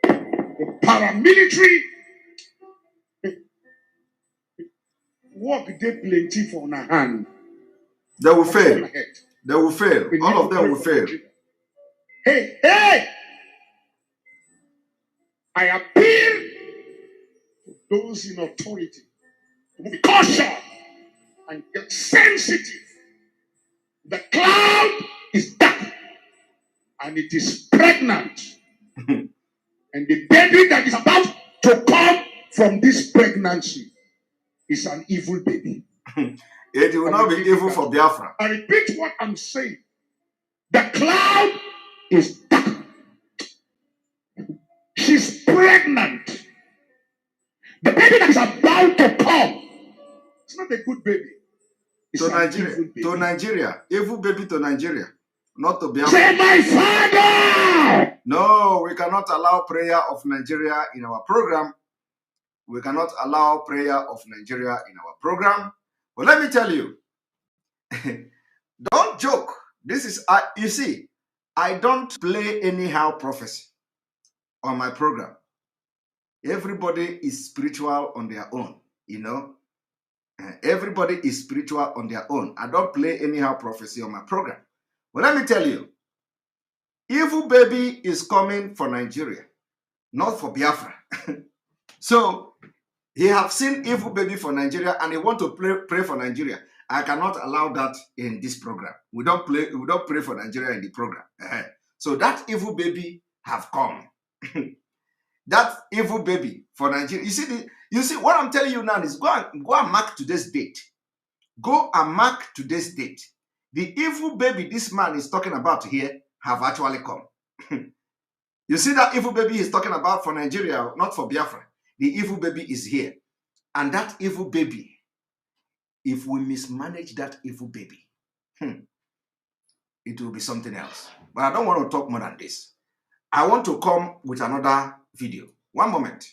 the paramilitary, work they plenty for our hand. They will fail. They will fail. We need All of to them pray will for fail. Nigeria. Hey, hey! I appeal to those in authority to be cautious and get sensitive. The cloud is dark and it is pregnant. And the baby that is about to come from this pregnancy is an evil baby. It will not be evil for Biafra. I repeat what I'm saying. The cloud is dark. She's pregnant. The baby that is about to come, it's not a good baby. It's To an Nigeria. evil baby. To Nigeria. Evil baby to Nigeria. Not to Biafra. Say, my father! No, we cannot allow prayer of Nigeria in our program. We cannot allow prayer of Nigeria in our program. But let me tell you, don't joke. This is, you see, I don't play anyhow prophecy on my program. Everybody is spiritual on their own, you know. Everybody is spiritual on their own. I don't play anyhow prophecy on my program. But let me tell you, evil baby is coming for Nigeria, not for Biafra. So he have seen evil baby for Nigeria and he want to pray for Nigeria. I cannot allow that in this program. We don't pray for Nigeria in the program. So that evil baby have come. That evil baby for Nigeria. You see what I'm telling you now is go and mark today's date. Go and mark today's date. The evil baby this man is talking about here have actually come. You see that evil baby he's talking about for Nigeria, not for Biafra. The evil baby is here. And that evil baby, if we mismanage that evil baby, it will be something else. But I don't want to talk more than this. I want to come with another video. One moment.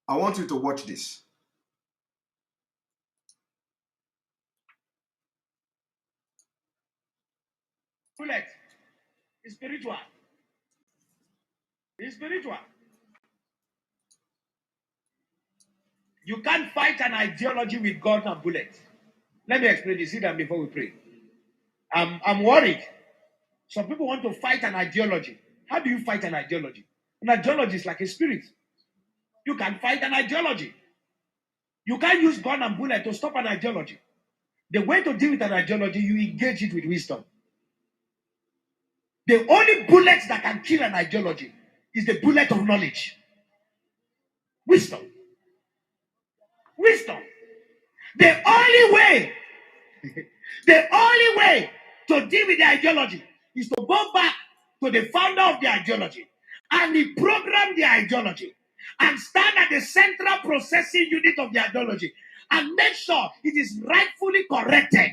I want you to watch this. Bullet is spiritual. It's spiritual. You can't fight an ideology with gun and bullet. Let me explain this. Sit down before we pray. I'm worried. Some people want to fight an ideology. How do you fight an ideology? An ideology is like a spirit. You can fight an ideology. You can't use gun and bullet to stop an ideology. The way to deal with an ideology, you engage it with wisdom. The only bullet that can kill an ideology is the bullet of knowledge. Wisdom. Wisdom. The only way to deal with the ideology is to go back to the founder of the ideology and reprogram the ideology and stand at the central processing unit of the ideology and make sure it is rightfully corrected.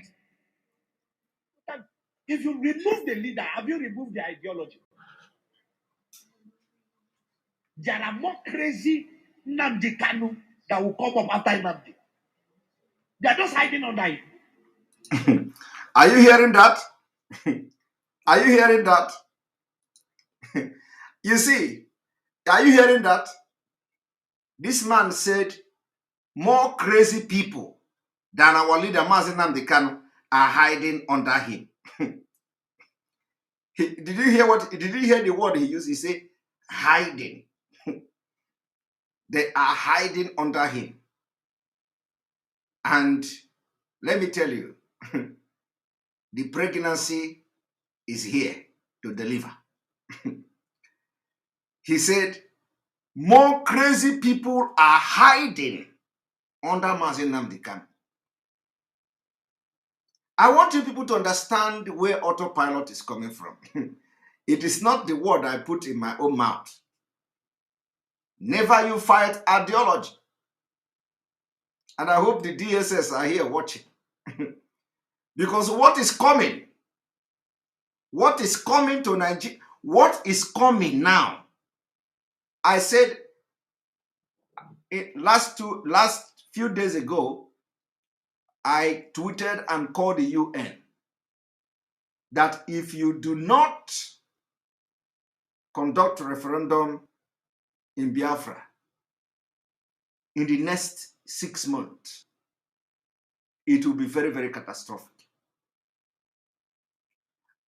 If you remove the leader, have you removed the ideology? There are more crazy Nnamdi Kanu that will come up after Nnamdi. They are just hiding under him. Are you hearing that? Are you hearing that? You see, are you hearing that? This man said more crazy people than our leader Mazi Nnamdi Kanu are hiding under him. Did you hear the word he used? He said hiding. They are hiding under him. And let me tell you, the pregnancy is here to deliver. He said, more crazy people are hiding under Mazi Nnamdi Kanu. I want you people to understand where autopilot is coming from. It is not the word I put in my own mouth. Never you fight ideology. And I hope the DSS are here watching. Because what is coming What is coming to Nigeria? What is coming now? I said last few days ago, I tweeted and called the UN that if you do not conduct a referendum in Biafra in the next 6 months, it will be very, very catastrophic.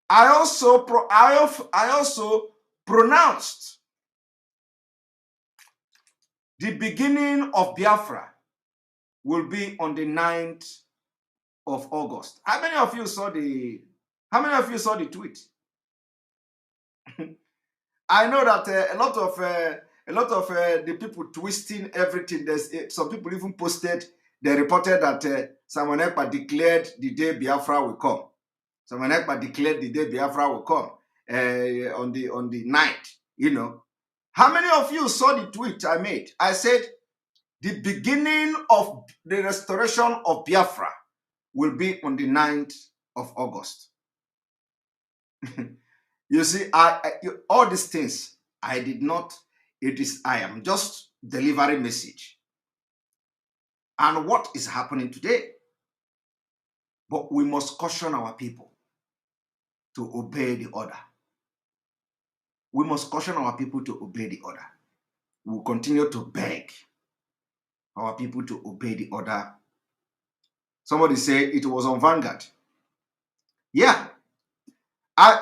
I also pronounced the beginning of Biafra will be on the 9th of August. How many of you saw the tweet? I know that a lot of the people twisting everything. There's some people even posted. They reported that Simon Ekpa declared the day Biafra will come. Simon Ekpa declared the day Biafra will come on the 9th. You know, how many of you saw the tweet I made? I said the beginning of the restoration of Biafra will be on the 9th of August. You see, all these things, I did not, I am just delivering message. And what is happening today? But we must caution our people to obey the order. We must caution our people to obey the order. We will continue to beg our people to obey the order. Somebody say it was on Vanguard. Yeah.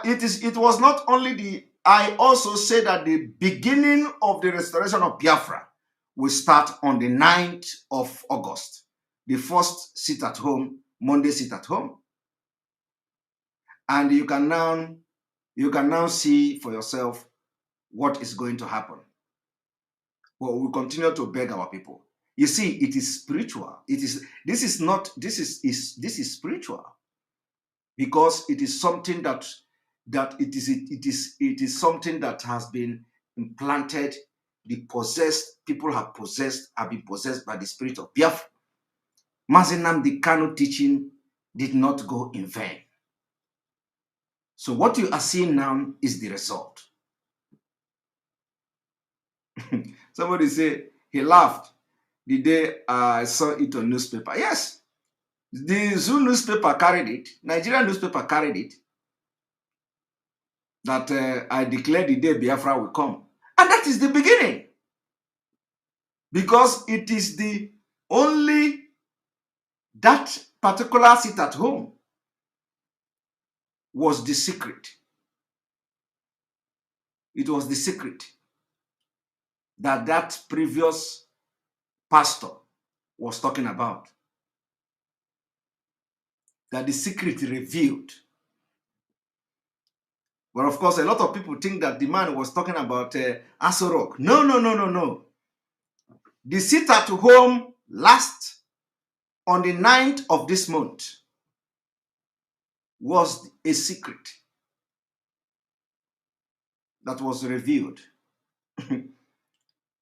It was not only I also say that the beginning of the restoration of Biafra will start on the 9th of August. The first sit at home, Monday sit at home. And you can now see for yourself what is going to happen. But we continue to beg our people. You see, it is spiritual. This is spiritual. Because it is something that it is something that has been implanted. The people have been possessed by the spirit of Biafra. Mazi Nnamdi Kanu teaching did not go in vain. So what you are seeing now is the result. Somebody say he laughed the day I saw it on newspaper. Yes, the Zoo newspaper carried it. Nigerian newspaper carried it. That I declare the day Biafra will come. And that is the beginning. Because it is the only that particular sit at home was the secret. It was the secret that previous pastor was talking about. That the secret revealed. But of course, a lot of people think that the man was talking about Aso Rock. No. The sit at home last on the 9th of this month was a secret that was revealed.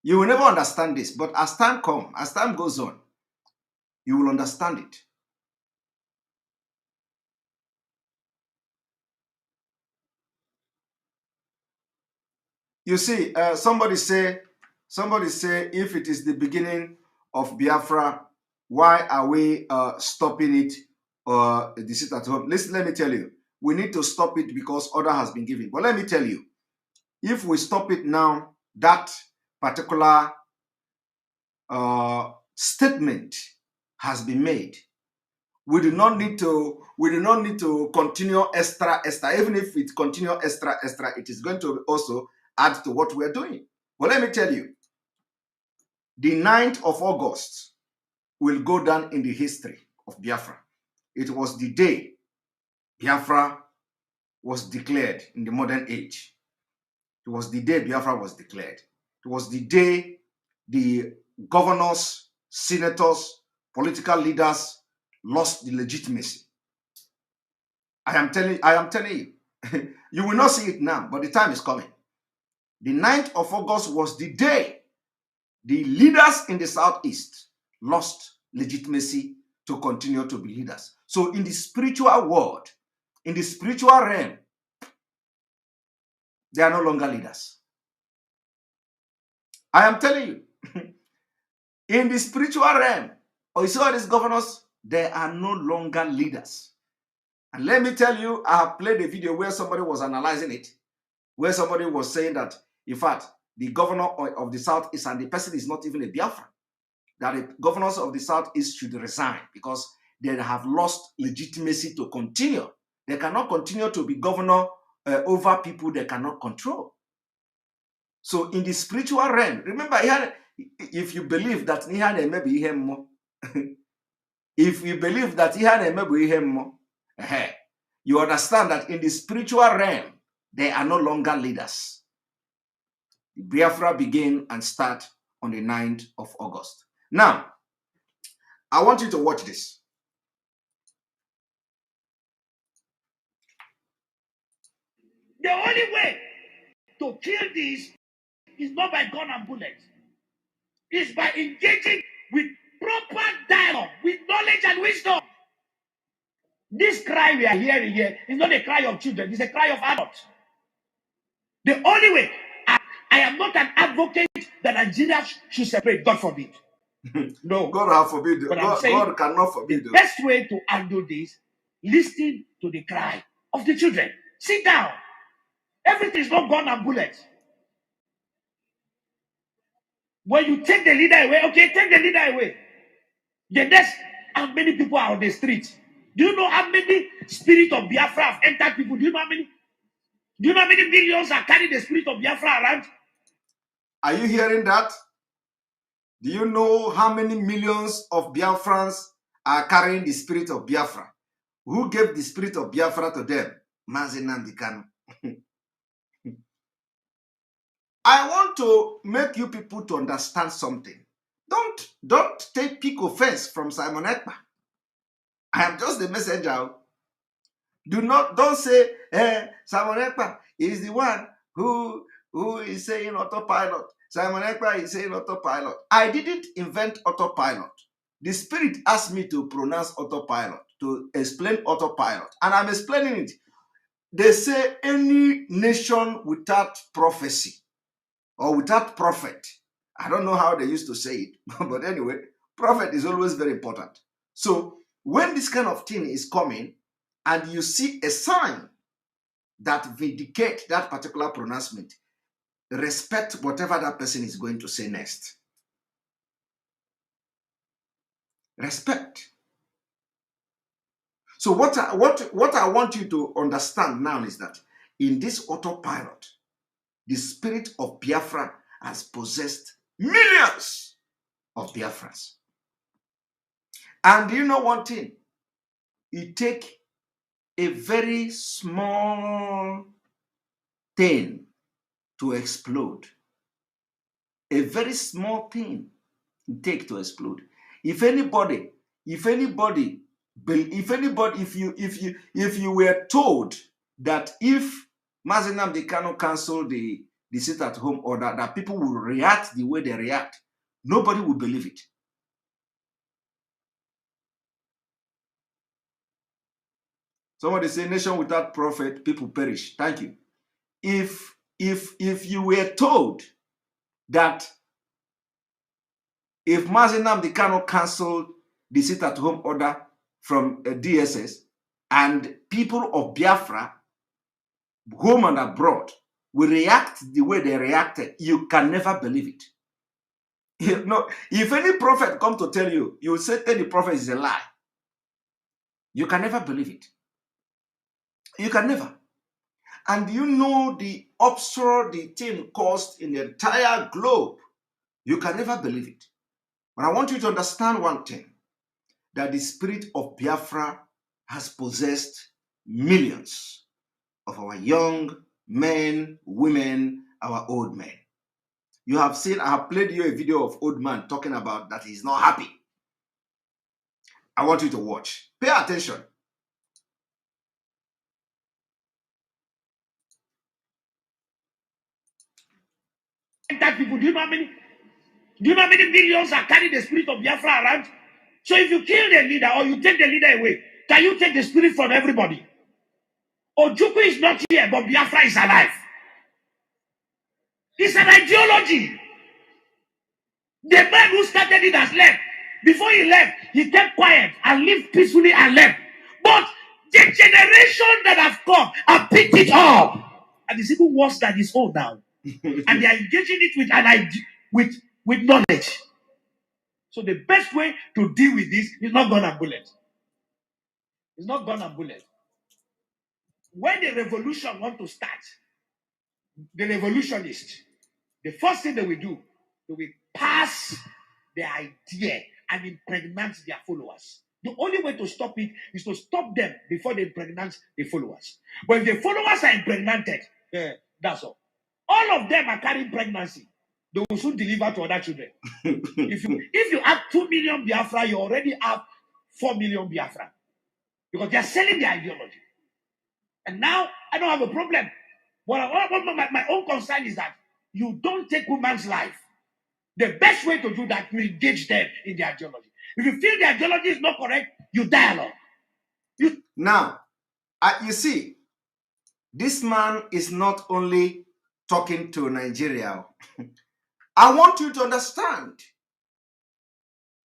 You will never understand this, but as time goes on, you will understand it. You see, somebody say, if it is the beginning of Biafra, why are we stopping it? The sit at home. Listen, let me tell you, we need to stop it because order has been given. But let me tell you, if we stop it now, that particular statement has been made. We do not need to continue extra. Even if it continue extra, it is going to also add to what we are doing. But let me tell you, the 9th of August will go down in the history of Biafra. It was the day Biafra was declared in the modern age. It was the day Biafra was declared. It was the day the governors, senators, political leaders lost the legitimacy. I am telling you, you will not see it now, but the time is coming. The 9th of August was the day the leaders in the Southeast lost legitimacy to continue to be leaders. So in the spiritual world, in the spiritual realm, They are no longer leaders. I am telling you, in the spiritual realm, or you see all these governors, they are no longer leaders. And let me tell you, I have played a video where somebody was analyzing it, where somebody was saying that, in fact, the governor of the Southeast, and the person is not even a Biafran, that the governors of the Southeast should resign because they have lost legitimacy to continue. They cannot continue to be governor over people they cannot control. So in the spiritual realm, remember, if you believe that if you believe that you understand that in the spiritual realm, they are no longer leaders. Biafra begin and start on the 9th of August. Now, I want you to watch this. The only way to kill this is not by gun and bullets. It's by engaging with proper dialogue, with knowledge and wisdom. This cry we are hearing here is not a cry of children, it's a cry of adults. The only way, I am not an advocate that Nigeria should separate, God forbid. No. God have forbid. But God cannot forbid. The best way to handle this, listen to the cry of the children. Sit down. Everything is not gun and bullets. When you take the leader away, okay, take the leader away. The next, how many people are on the street? Do you know how many spirit of Biafra have entered people? Do you know how many? Do you know how many millions are carrying the spirit of Biafra around? Are you hearing that? Do you know how many millions of Biafrans are carrying the spirit of Biafra? Who gave the spirit of Biafra to them? Mazi Nnamdi Kanu. I want to make you people to understand something. Don't take offense from Simon Ekpa. I am just the messenger. Don't say, Simon Ekpa is the one who is saying autopilot. Simon Ekpa is saying autopilot. I didn't invent autopilot. The spirit asked me to pronounce autopilot, to explain autopilot, and I'm explaining it. They say any nation without prophecy or without prophet, I don't know how they used to say it, but anyway, prophet is always very important. So when this kind of thing is coming and you see a sign that vindicates that particular pronouncement, respect whatever that person is going to say next. Respect. So what I want you to understand now is that in this autopilot, the spirit of Biafra has possessed millions of Biafrans. And you know one thing? It takes a very small thing to explode. A very small thing it takes to explode. If you were told that if Mazi Nnamdi Kanu cancel the sit-at-home order, that people will react the way they react, nobody will believe it. Somebody say, nation without prophet, people perish. Thank you. If you were told that if Mazi Nnamdi Kanu canceled the sit-at-home order from DSS and people of Biafra, home and abroad, will react the way they reacted, you can never believe it. If any prophet come to tell you, you will say any prophet is a lie. You can never believe it. You can never. And you know the uproar the thing caused in the entire globe. You can never believe it. But I want you to understand one thing, that the spirit of Biafra has possessed millions of our young men, women, our old men. You have seen, I have played you a video of old man talking about that he's not happy. I want you to watch. Pay attention. That people, do you know how many millions are carrying the spirit of Biafra around? So if you kill the leader or you take the leader away, can you take the spirit from everybody? Ojukwu is not here, but Biafra is alive. It's an ideology. The man who started it has left. Before he left, he kept quiet and lived peacefully and left. But the generation that have come have picked it up. And it's even worse than his own now. And they are engaging it with an idea, with knowledge. So the best way to deal with this is not gun and bullet. It's not gun and bullet. When the revolution want to start, the revolutionists, the first thing they will do, they will pass the idea and impregnate their followers. The only way to stop it is to stop them before they impregnate the followers. But if the followers are impregnated, that's all. All of them are carrying pregnancy. They will soon deliver to other children. if you have 2 million Biafra, you already have 4 million Biafra. Because they are selling their ideology. And now I don't have a problem. My own concern is that you don't take woman's life. The best way to do that, you engage them in their ideology. If you feel the ideology is not correct, you dialogue. Now, you see, this man is not only talking to Nigeria. I want you to understand,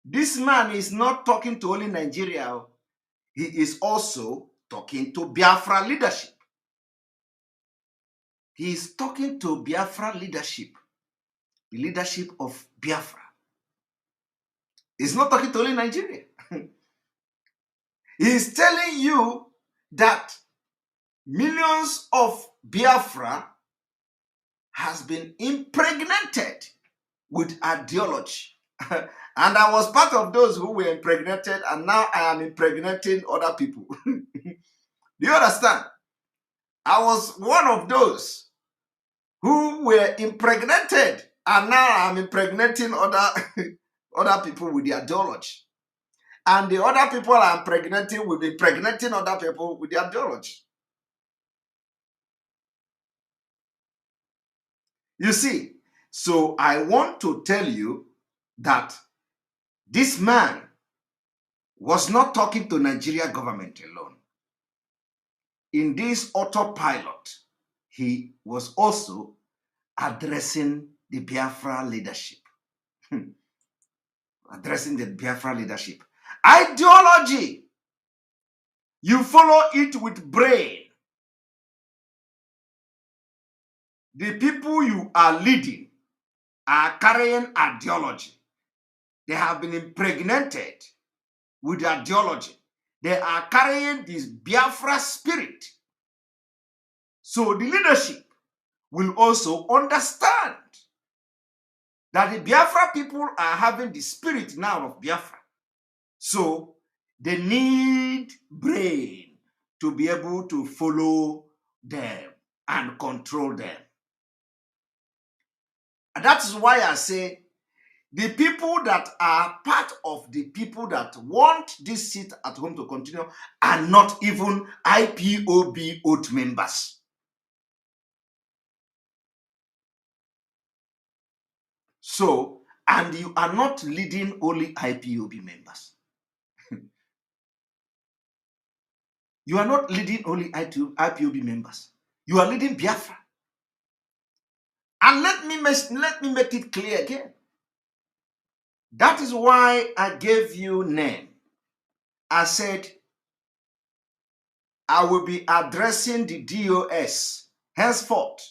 this man is not talking to only Nigeria. He is also talking to Biafra leadership. He is talking to Biafra leadership, the leadership of Biafra. He's not talking to only Nigeria. He is telling you that millions of Biafra has been impregnated with ideology. And I was part of those who were impregnated, and now I am impregnating other people. Do you understand? I was one of those who were impregnated, and now I'm impregnating other people with the ideology. And the other people I'm impregnating will be impregnating other people with the ideology. You see, so I want to tell you that this man was not talking to Nigeria government alone. In this autopilot, he was also addressing the Biafra leadership. Addressing the Biafra leadership. Ideology. You follow it with brain. The people you are leading are carrying ideology. They have been impregnated with ideology. They are carrying this Biafra spirit. So the leadership will also understand that the Biafra people are having the spirit now of Biafra. So they need brain to be able to follow them and control them. And that is why I say the people that are part of the people that want this seat at home to continue are not even IPOB oath members. So, and you are not leading only IPOB members. You are not leading only IPOB members. You are leading Biafra. And let me make it clear again. That is why I gave you name. I said, I will be addressing the DOS henceforth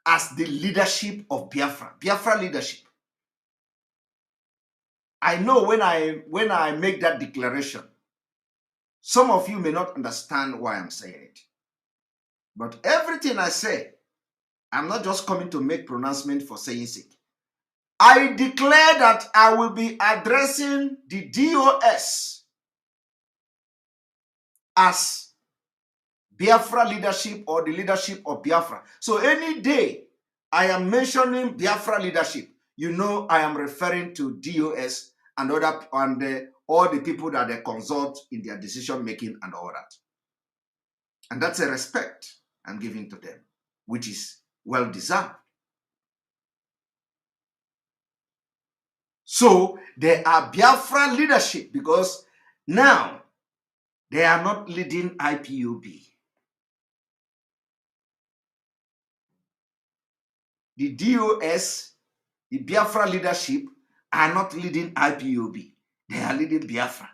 as the leadership of Biafra. Biafra leadership. I know when I make that declaration, some of you may not understand why I'm saying it. But everything I say, I'm not just coming to make pronouncement for saying sake. I declare that I will be addressing the DOS as Biafra leadership or the leadership of Biafra. So any day I am mentioning Biafra leadership, you know I am referring to DOS and all the people that they consult in their decision making and all that. And that's a respect I'm giving to them, which is well deserved. So they are Biafra leadership because now they are not leading IPOB. the DOS, the Biafra leadership are not leading IPOB. They are leading Biafra.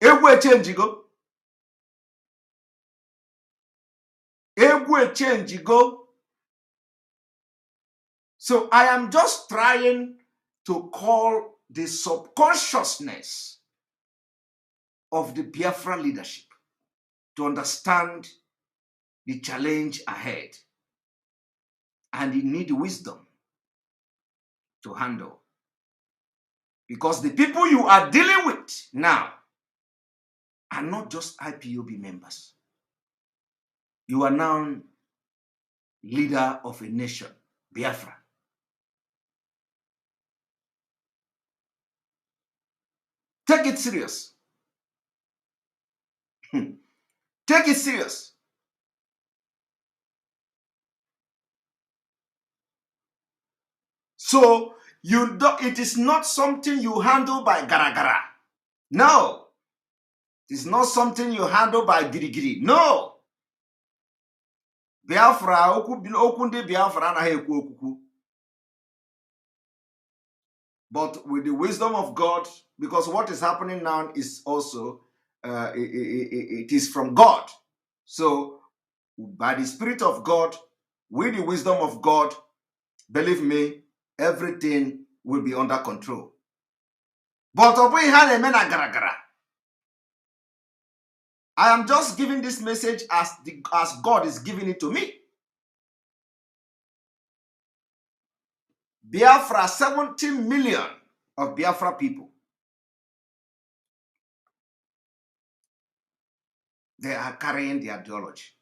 Egwe change go. Egwe change go. So I am just trying to call the subconsciousness of the Biafra leadership to understand the challenge ahead. And you need wisdom to handle. Because the people you are dealing with now are not just IPOB members. You are now leader of a nation, Biafra. Take it serious. Take it serious. So it is not something you handle by gara. No. It is not something you handle by giri. No. Biafra, okwu ndị Biafra anaghị ekwu okwukwu. But with the wisdom of God, because what is happening now is also, it is from God. So, by the Spirit of God, with the wisdom of God, believe me, everything will be under control. But I am just giving this message as God is giving it to me. Biafra, 70 million of Biafra people. They are carrying the ideology.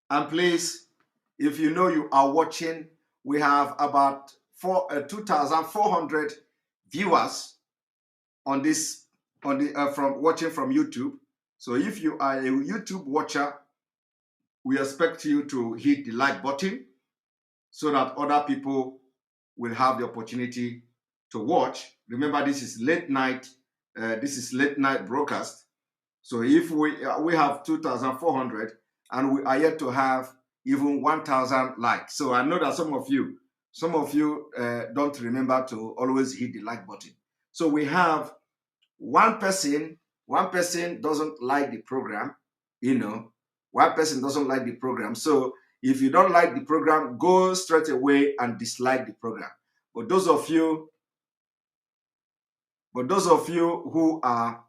And please, if you know you are watching, we have about 2,400 viewers on this, from watching from YouTube. So if you are a YouTube watcher, we expect you to hit the like button so that other people will have the opportunity to watch. Remember, this is late night. This is late night broadcast. So if we have 2,400 and we are yet to have even 1,000 likes. So I know that some of you don't remember to always hit the like button. So we have one person doesn't like the program, one person doesn't like the program. So if you don't like the program, go straight away and dislike the program. But those of you who are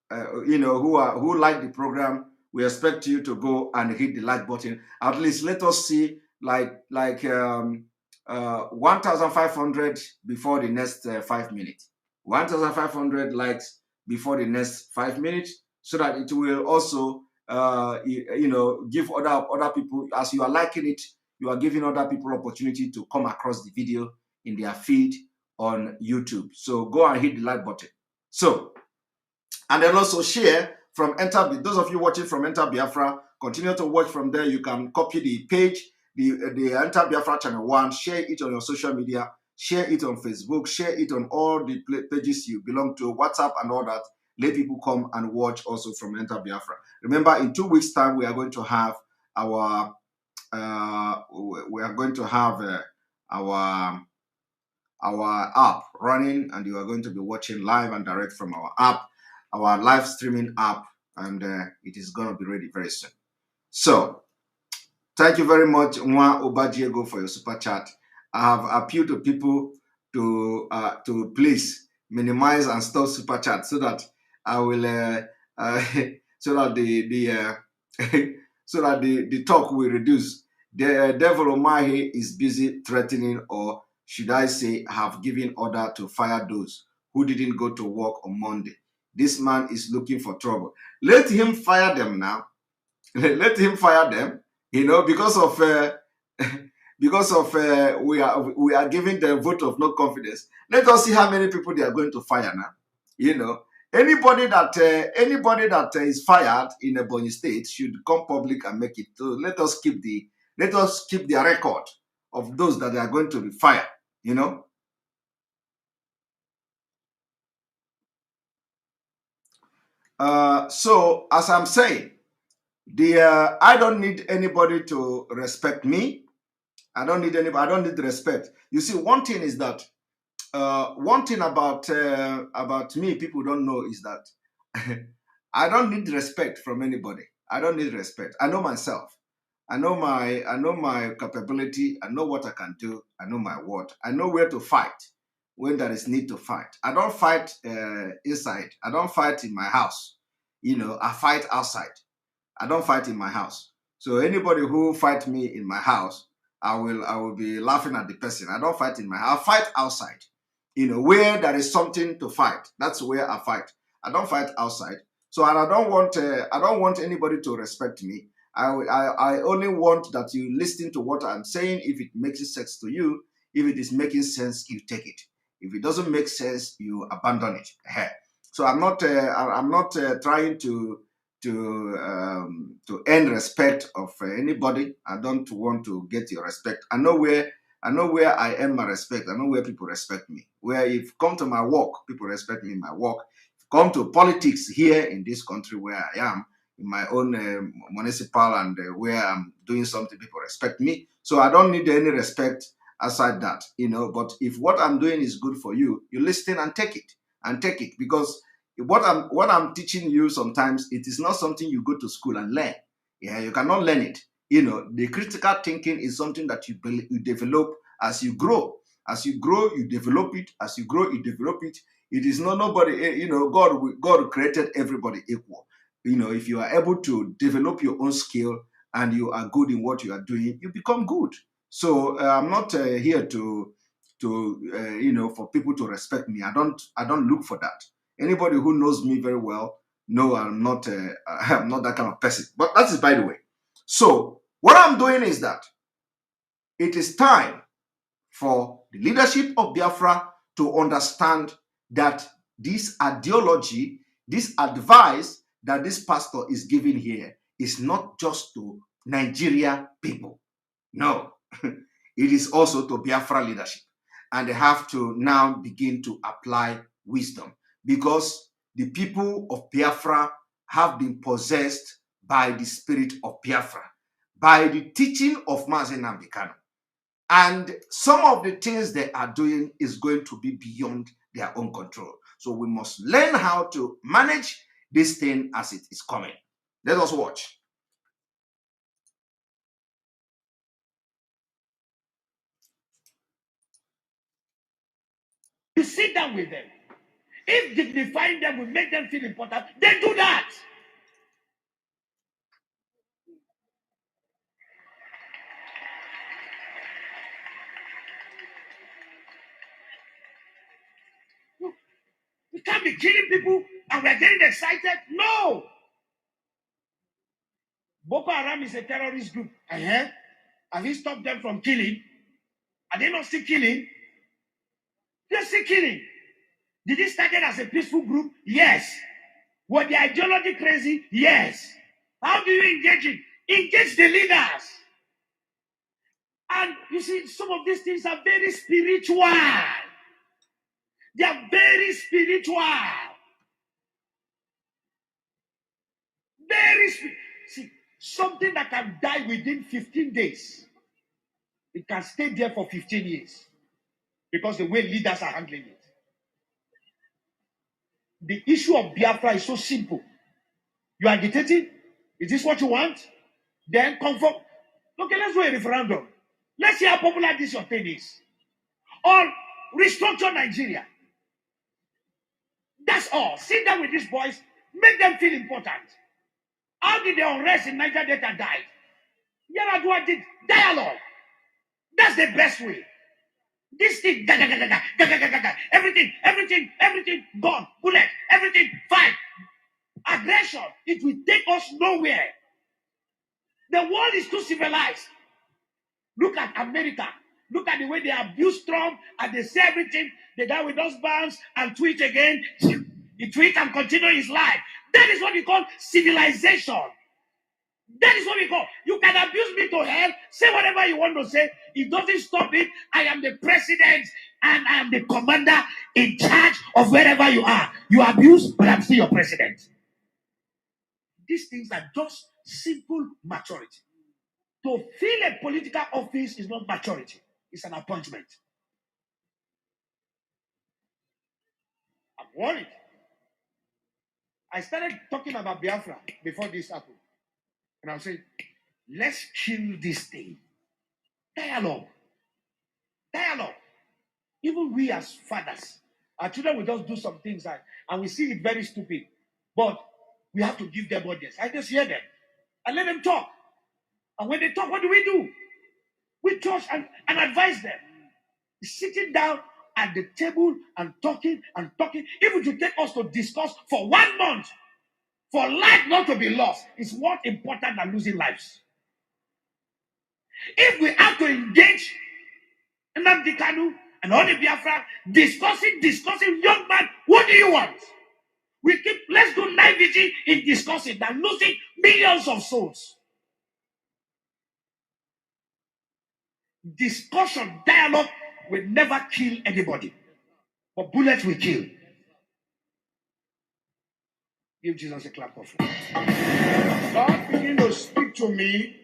who like the program, we expect you to go and hit the like button. At least let us see like 1,500 before the next 5 minutes. 1,500 likes before the next 5 minutes, so that it will also give other people, as you are liking it, you are giving other people opportunity to come across the video in their feed on YouTube. So go and hit the like button. So, and then also share from those of you watching from Enter Biafra, continue to watch from there. You can copy the page, the Enter Biafra channel 1, share it on your social media, share it on Facebook, share it on all the pages you belong to, WhatsApp and all that. Let people come and watch also from Enter Biafra. Remember, in 2 weeks' time, we are going to have our app running, and you are going to be watching live and direct from our app, our live streaming app, and it is going to be ready very soon. So, thank you very much, Nwa Obajiego, for your super chat. I have appealed to people to please minimize and stop super chat so that I will so that the talk will reduce. The Devil Omahi is busy threatening, or should I say, have given order to fire those who didn't go to work on Monday. This man is looking for trouble. Let him fire them now. Let him fire them. Because of we are giving them vote of no confidence. Let us see how many people they are going to fire now. Anybody that is fired in a Ebonyi State should come public and make it. So let us keep the record of those that they are going to be fired. So as I'm saying, I don't need anybody to respect me. I don't need anybody. I don't need respect. You see, one thing is that one thing about me people don't know is that I don't need respect from anybody. I don't need respect. I know myself. I know my capability. I know what I can do. I know my word. I know where to fight when there is need to fight. I don't fight inside. I don't fight in my house. I fight outside. I don't fight in my house. So anybody who fight me in my house, I will be laughing at the person. I don't fight in my house. I fight outside. Where there is something to fight. That's where I fight. I don't fight outside. So and I don't want anybody to respect me. I only want that you listen to what I'm saying. If it makes sense to you, if it is making sense, you take it. If it doesn't make sense, you abandon it. So I'm not trying to earn respect of anybody. I don't want to get your respect. I know where I earn my respect. I know where people respect me. Where if come to my work, people respect me in my work. If come to politics here in this country where I am, in my own municipal and where I'm doing something, people respect me. So I don't need any respect aside that, But if what I'm doing is good for you, you listen and take it because what I'm teaching you sometimes it is not something you go to school and learn. Yeah, you cannot learn it. The critical thinking is something that you develop as you grow. As you grow, you develop it. As you grow, you develop it. It is not nobody. God created everybody equal. If you are able to develop your own skill and you are good in what you are doing, you become good. So I'm not here to for people to respect me. I don't look for that. Anybody who knows me very well know I'm not I'm not that kind of person. But that is by the way. So what I'm doing is that it is time for the leadership of Biafra to understand that this ideology, this advice that this pastor is giving here is not just to Nigeria people. No, it is also to Biafra leadership. And they have to now begin to apply wisdom because the people of Biafra have been possessed by the spirit of Biafra, by the teaching of Mazi Nnamdi Kanu. And some of the things they are doing is going to be beyond their own control. So we must learn how to manage this thing as it is coming. Let us watch. You sit down with them. If dignifying them will make them feel important, then do that. We can't be killing people and we're getting excited. No. Boko Haram is a terrorist group. Have you stopped them from killing? Are they not still killing? They're still killing. Did it start as a peaceful group? Yes. Were the ideology crazy? Yes. How do you engage it? Engage the leaders. And you see, some of these things are very spiritual. They are very spiritual. See, something that can die within 15 days, it can stay there for 15 years because the way leaders are handling it. The issue of Biafra is so simple. You are agitating. Is this what you want? Then conform. Okay, let's do a referendum. Let's see how popular this your thing is. Or restructure Nigeria. That's all. Sit down with these boys. Make them feel important. How did the unrest in Niger Delta die? Yaradua did dialogue. That's the best way. This thing, everything gone. Bullet, everything, fight. Aggression, it will take us nowhere. The world is too civilized. Look at America. Look at the way they abuse Trump and they say everything. The guy with those bands and tweet again. He tweet and continue his life. That is what we call civilization. That is what we call. You can abuse me to hell. Say whatever you want to say. It doesn't stop it. I am the president and I am the commander in charge of wherever you are. You abuse, but I'm still your president. These things are just simple maturity. To fill a political office is not maturity, it's an appointment. I'm worried. I started talking about Biafra before this happened. And I was saying, let's kill this thing. Dialogue. Dialogue. Even we as fathers, our children will just do some things and we see it very stupid. But we have to give them audience. I just hear them and let them talk. And when they talk, what do? We touch and advise them. Sitting down at the table and talking and talking. If it should take us to discuss for 1 month, for life not to be lost, is more important than losing lives. If we have to engage Nnamdi Kanu and all the Biafra discussing, young man, what do you want? Let's do night vigil in discussing than losing millions of souls. Discussion, dialogue will never kill anybody, but bullets will kill. Give Jesus a clap of hands. God began to speak to me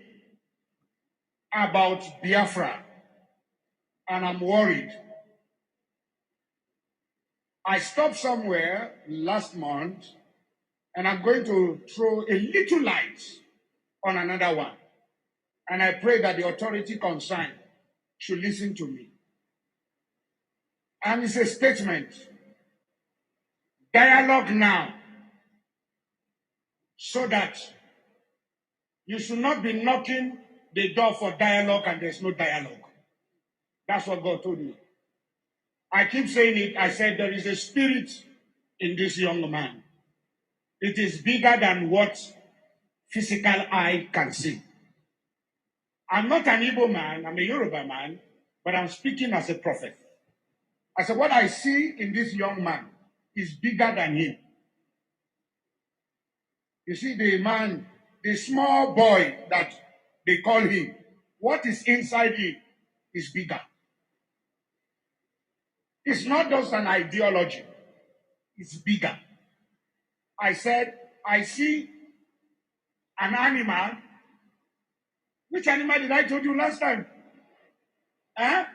about Biafra, and I'm worried. I stopped somewhere last month, and I'm going to throw a little light on another one. And I pray that the authority concerned should listen to me. And it's a statement. Dialogue now, so that you should not be knocking the door for dialogue and there's no dialogue. That's what God told me. I keep saying it. I said there is a spirit in this young man. It is bigger than what physical eye can see. I'm not an Igbo man, I'm a Yoruba man, but I'm speaking as a prophet. I said what I see in this young man is bigger than him. You see the man, the small boy that they call him, what is inside him is bigger. It's not just an ideology, it's bigger. I said, I see an animal. Which animal did I told you last time? Huh?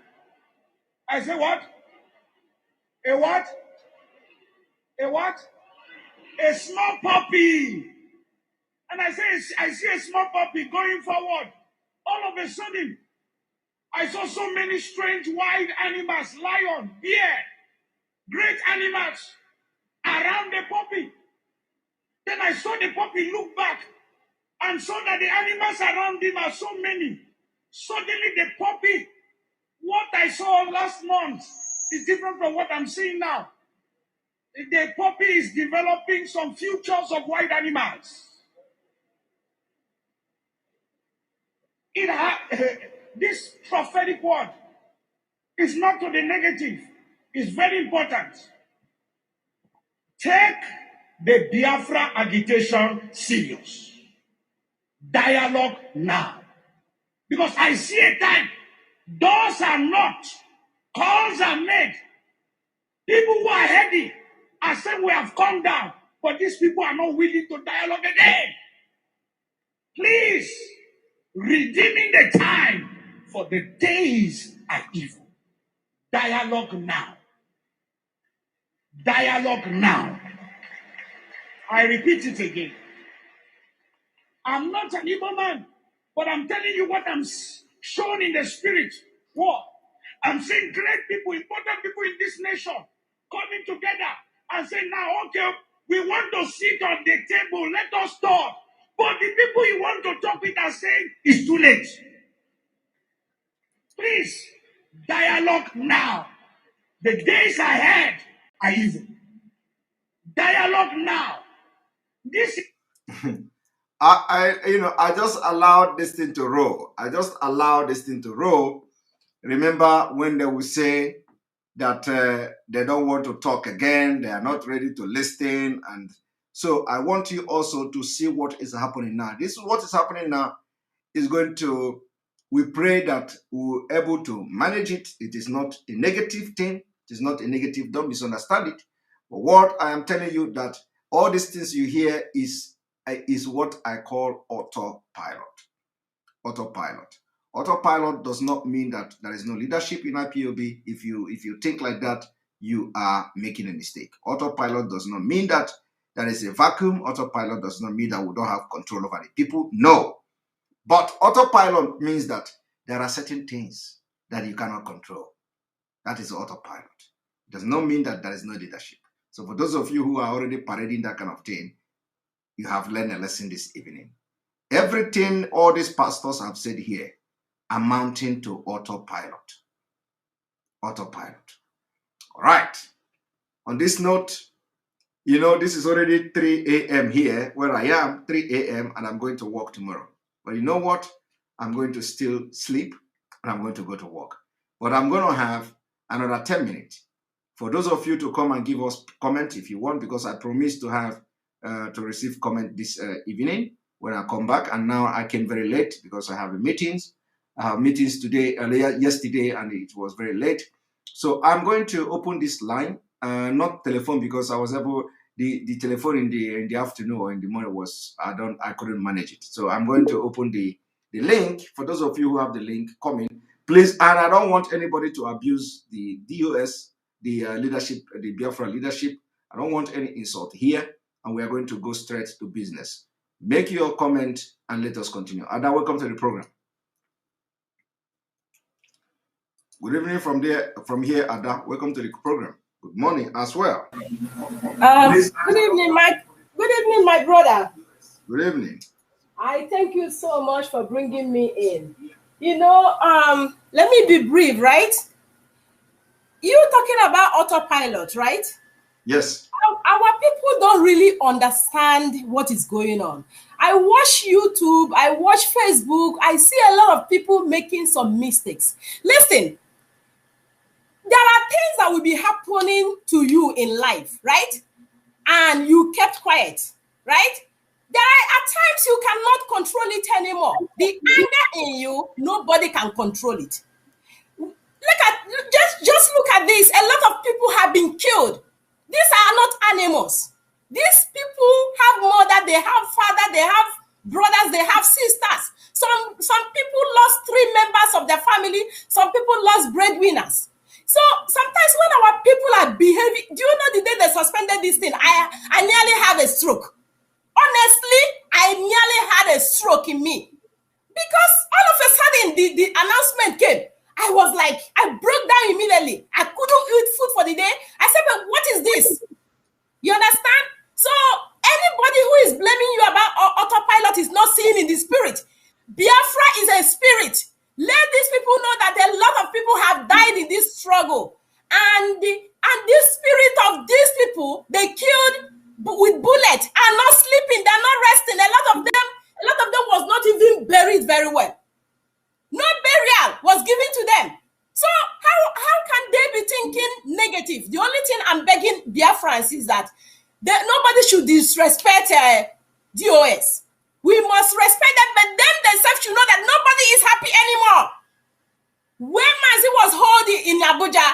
I said what? A what? A what? A small puppy. And I see a small puppy going forward. All of a sudden, I saw so many strange wild animals, lion, bear, great animals around the puppy. Then I saw the puppy look back and saw that the animals around him are so many. Suddenly the puppy, what I saw last month is different from what I'm seeing now. The puppy is developing some futures of wild animals. This prophetic word is not to the negative. It's very important. Take the Biafra agitation serious. Dialogue now. Because I see a time, doors are knocked, calls are made. People who are heady are saying we have come down, but these people are not willing to dialogue again. Please, redeeming the time, for the days are evil. Dialogue now. Dialogue now. I repeat it again. I'm not an evil man, but I'm telling you what I'm shown in the spirit. What? I'm seeing great people, important people in this nation coming together and saying, now, okay, we want to sit on the table, let us talk. But the people you want to talk with are saying, it's too late. Please, dialogue now. The days ahead are evil. Dialogue now. This is I just allowed this thing to roll. Remember when they will say that they don't want to talk again, they are not ready to listen. And so I want you also to see what is happening now. This is what is happening now is going to, we pray that we're able to manage it. It is not a negative thing. It is not a negative, don't misunderstand it. But what I am telling you that all these things you hear is is what I call autopilot. Autopilot. Autopilot does not mean that there is no leadership in IPOB. If you think like that, you are making a mistake. Autopilot does not mean that there is a vacuum. Autopilot does not mean that we don't have control over the people. No. But autopilot means that there are certain things that you cannot control. That is autopilot. It does not mean that there is no leadership. So for those of you who are already parading that kind of thing, you have learned a lesson this evening. Everything all these pastors have said here amounting to autopilot. Autopilot. All right. On this note, you know, this is already 3 a.m. here where I am, 3 a.m., and I'm going to work tomorrow. But you know what? I'm going to still sleep and I'm going to go to work. But I'm going to have another 10 minutes for those of you to come and give us comment if you want, because I promised to have to receive comment this evening when I come back. And now I came very late because I have meetings. I have meetings today, yesterday, and it was very late. So I'm going to open this line, not telephone, because I was able, the telephone in the afternoon or in the morning was, I couldn't manage it. So I'm going to open the link. For those of you who have the link, come in, please. And I don't want anybody to abuse the DOS, the leadership, the Biafra leadership. I don't want any insult here. And we are going to go straight to business. Make your comment and let us continue. Ada, welcome to the program. Good evening from here, Ada. Welcome to the program. Good morning as well. Good evening, my brother. Good evening. I thank you so much for bringing me in. You know, let me be brief, right? You're talking about autopilot, right? Yes. Our people don't really understand what is going on. I watch YouTube, I watch Facebook, I see a lot of people making some mistakes. Listen, there are things that will be happening to you in life, right? And you kept quiet, right? There are at times you cannot control it anymore. The anger in you, nobody can control it. Just look at this. A lot of people have been killed. These are not animals. These people have mother, they have father, they have brothers, they have sisters. Some people lost 3 members of their family. Some people lost breadwinners. So sometimes when our people are behaving, do you know the day they suspended this thing? I nearly had a stroke. Honestly, I nearly had a stroke in me. Because all of a sudden the announcement came. I was like, I broke down immediately. I couldn't eat food for the day. I said, but what is this? You understand? So anybody who is blaming you about autopilot is not seeing in the spirit. Biafra is a spirit. Let these people know that a lot of people have died in this struggle. And this spirit of these people, they killed with bullets, are not sleeping, they're not resting. A lot of them was not even buried very well. No burial was given to them. So how can they be thinking negative? The only thing I'm begging Biafrans is that nobody should disrespect DOS. We must respect them, but them themselves should know that nobody is happy anymore. When Mazi was holding in Abuja,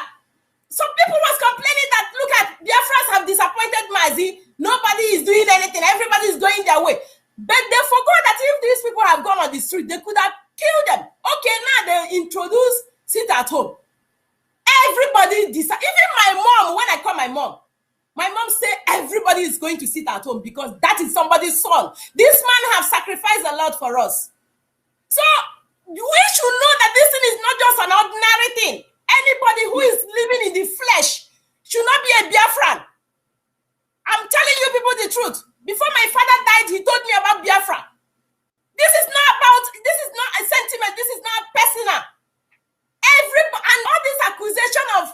some people was complaining that, look at, Biafrans have disappointed Mazi. Nobody is doing anything. Everybody is going their way. But they forgot that if these people have gone on the street, they could have killed them. Okay, now they introduce sit at home. Everybody decide. Even my mom, when I call my mom say everybody is going to sit at home because that is somebody's son. This man have sacrificed a lot for us. So we should know that this thing is not just an ordinary thing. Anybody who is living in the flesh should not be a Biafran. I'm telling you people the truth. Before my father died, he told me about Biafra. This is not a sentiment. This is not personal. And all this accusation of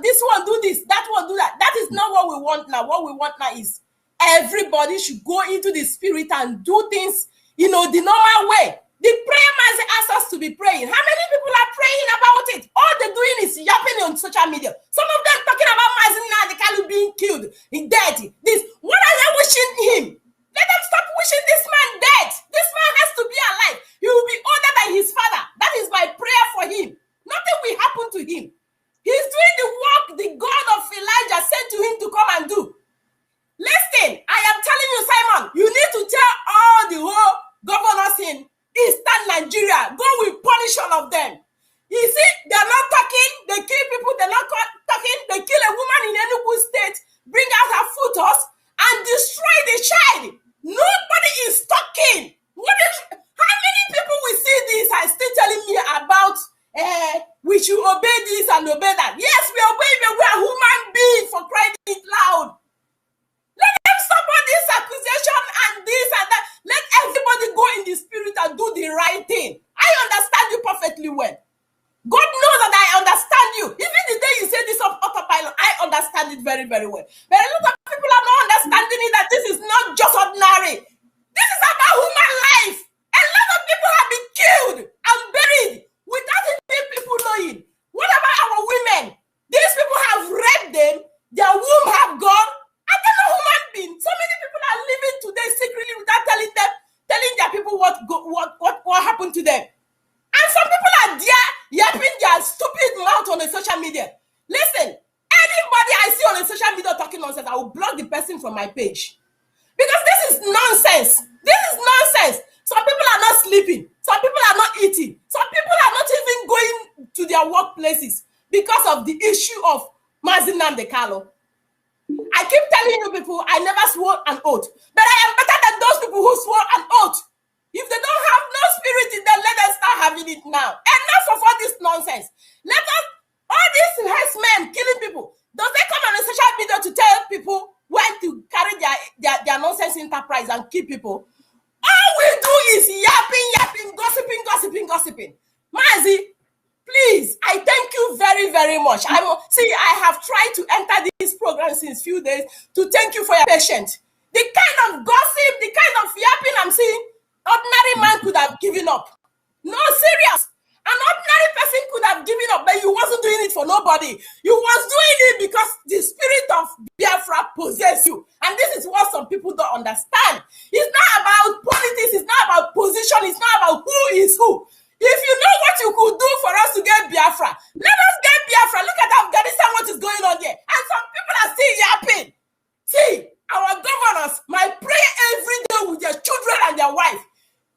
this one do this, that one do that. That is not what we want now. What we want now is everybody should go into the spirit and do things, the normal way. The prayer man asks us to be praying. How many people are praying about it? All they're doing is yapping on social media. Some of them talking about Mazina the Kalu being killed, in dead. This. What are they wishing him? Let them stop wishing this man dead. This man has to be alive. He will be older than his father. That is my prayer for him. Nothing will happen to him. He's doing the work the God of Elijah sent to him to come and do. Listen, I am telling you, Simon, you need How many people will see this and still telling me about we should obey this and obey that? Yes, we obey, but we are human beings, for crying it loud. Let them support this accusation and this and that. Let everybody go in the spirit and do the right thing. I understand you perfectly well. God knows that I understand you. Even the day you say this of autopilot, I understand it very, very well. But a lot of people are not understanding it, that this is not just ordinary. This is about human life. A lot of people have been killed and buried without even people knowing. What about our women? These people have raped them, their womb have gone, and they're not human beings. So many people are living today secretly without telling their people what happened to them. And some people are there yapping their stupid mouth on the social media. Listen, anybody I see on the social media talking nonsense, I will block the person from my page. Because this is nonsense. This is nonsense. Some people are not sleeping. Some people are not eating. Some people are not even going to their workplaces because of the issue of Mazi Nnamdi Kanu. I keep telling you people, I never swore an oath. But I am better than those people who swore an oath. If they don't have no spirit in them, let them start having it now. Enough of all this nonsense. Let us, all these herdsmen killing people, does they come on the social media to tell people when to carry their nonsense enterprise and kill people? All we do is yapping, gossiping. Mazi, please, I thank you very, very much. I have tried to enter this program since few days to thank you for your patience. The kind of gossip, the kind of yapping I'm seeing, ordinary man could have given up. No, serious. An ordinary person could have given up, but you wasn't doing it for nobody. You was doing it because the spirit of Biafra possessed you. And this is what some people don't understand. It's not about politics. It's not about position. It's not about who is who. If you know what you could do for us to get Biafra, let us get Biafra. Look at Afghanistan, what is going on there. And some people are still yapping. See, our governors, my prayer every day with their children and their wife,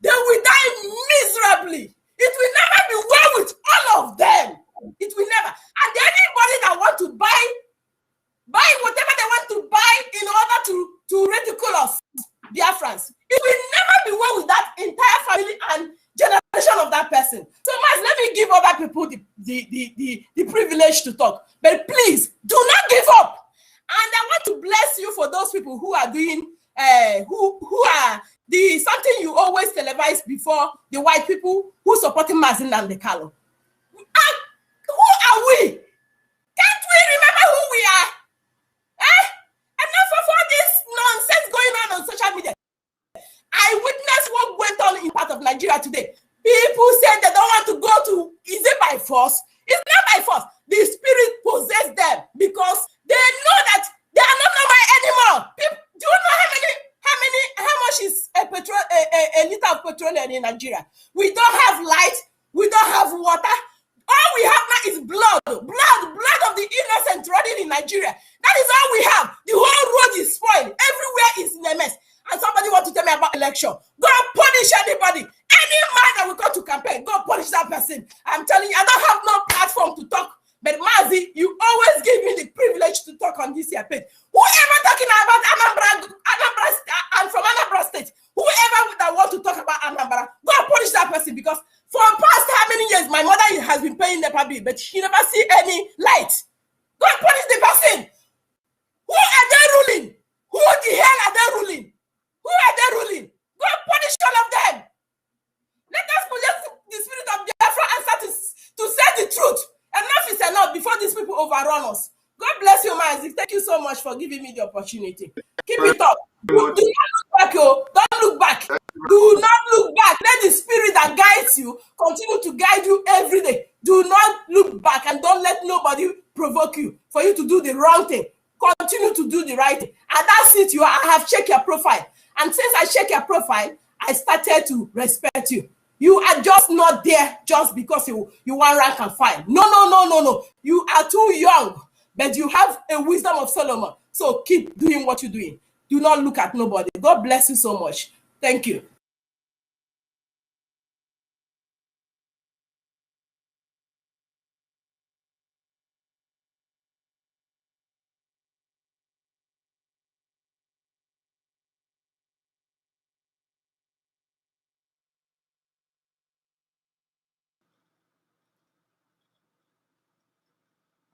they will die miserably. It will never be well with all of them. It will never. And anybody that want to buy whatever they want to buy in order to ridicule us, Biafrans, it will never be well with that entire family and generation of that person. So let me give other people the privilege to talk. But please, do not give up. And I want to bless you for those people who are doing, who are something you always televise before, the white people who supporting Mazi Nnamdi Kanu. Who are we? Can't we remember who we are? Enough of all this nonsense going on social media. I witnessed what went on in part of Nigeria today. People said they don't want to go to, is it by force? It's not by force. The spirit possessed them because they know that they are not normal anymore. People, do you know how much is a liter of petrol in Nigeria? We don't have light. We don't have water. All we have now is blood of the innocent running in Nigeria. That is all we have. The whole road is spoiled. Everywhere is in a mess. And somebody wants to tell me about election. Go punish anybody. Any man that will go to campaign, go punish that person. I'm telling you, I don't have no platform to talk. But Mazi, you always give me the privilege to talk on this here page. Whoever talking about Anambra, I'm from Anambra State. Whoever that want to talk about Anambra, go punish that person because for the past how many years my mother has been paying the bill, but she never see any light. Go punish the person. Who are they ruling? Who the hell are they ruling? Who are they ruling? Go punish all of them. Let us possess the spirit of Biafra and start to say the truth. Enough is enough before these people overrun us. God bless you, Mazi. Thank you so much for giving me the opportunity. Keep it up. Do not look back, yo. Don't look back. Do not look back. Let the spirit that guides you continue to guide you every day. Do not look back and don't let nobody provoke you for you to do the wrong thing. Continue to do the right thing. And that's it. I have checked your profile. And since I checked your profile, I started to respect you. You are just not there just because you want rank and file. No. You are too young, but you have a wisdom of Solomon. So keep doing what you're doing. Do not look at nobody. God bless you so much. Thank you.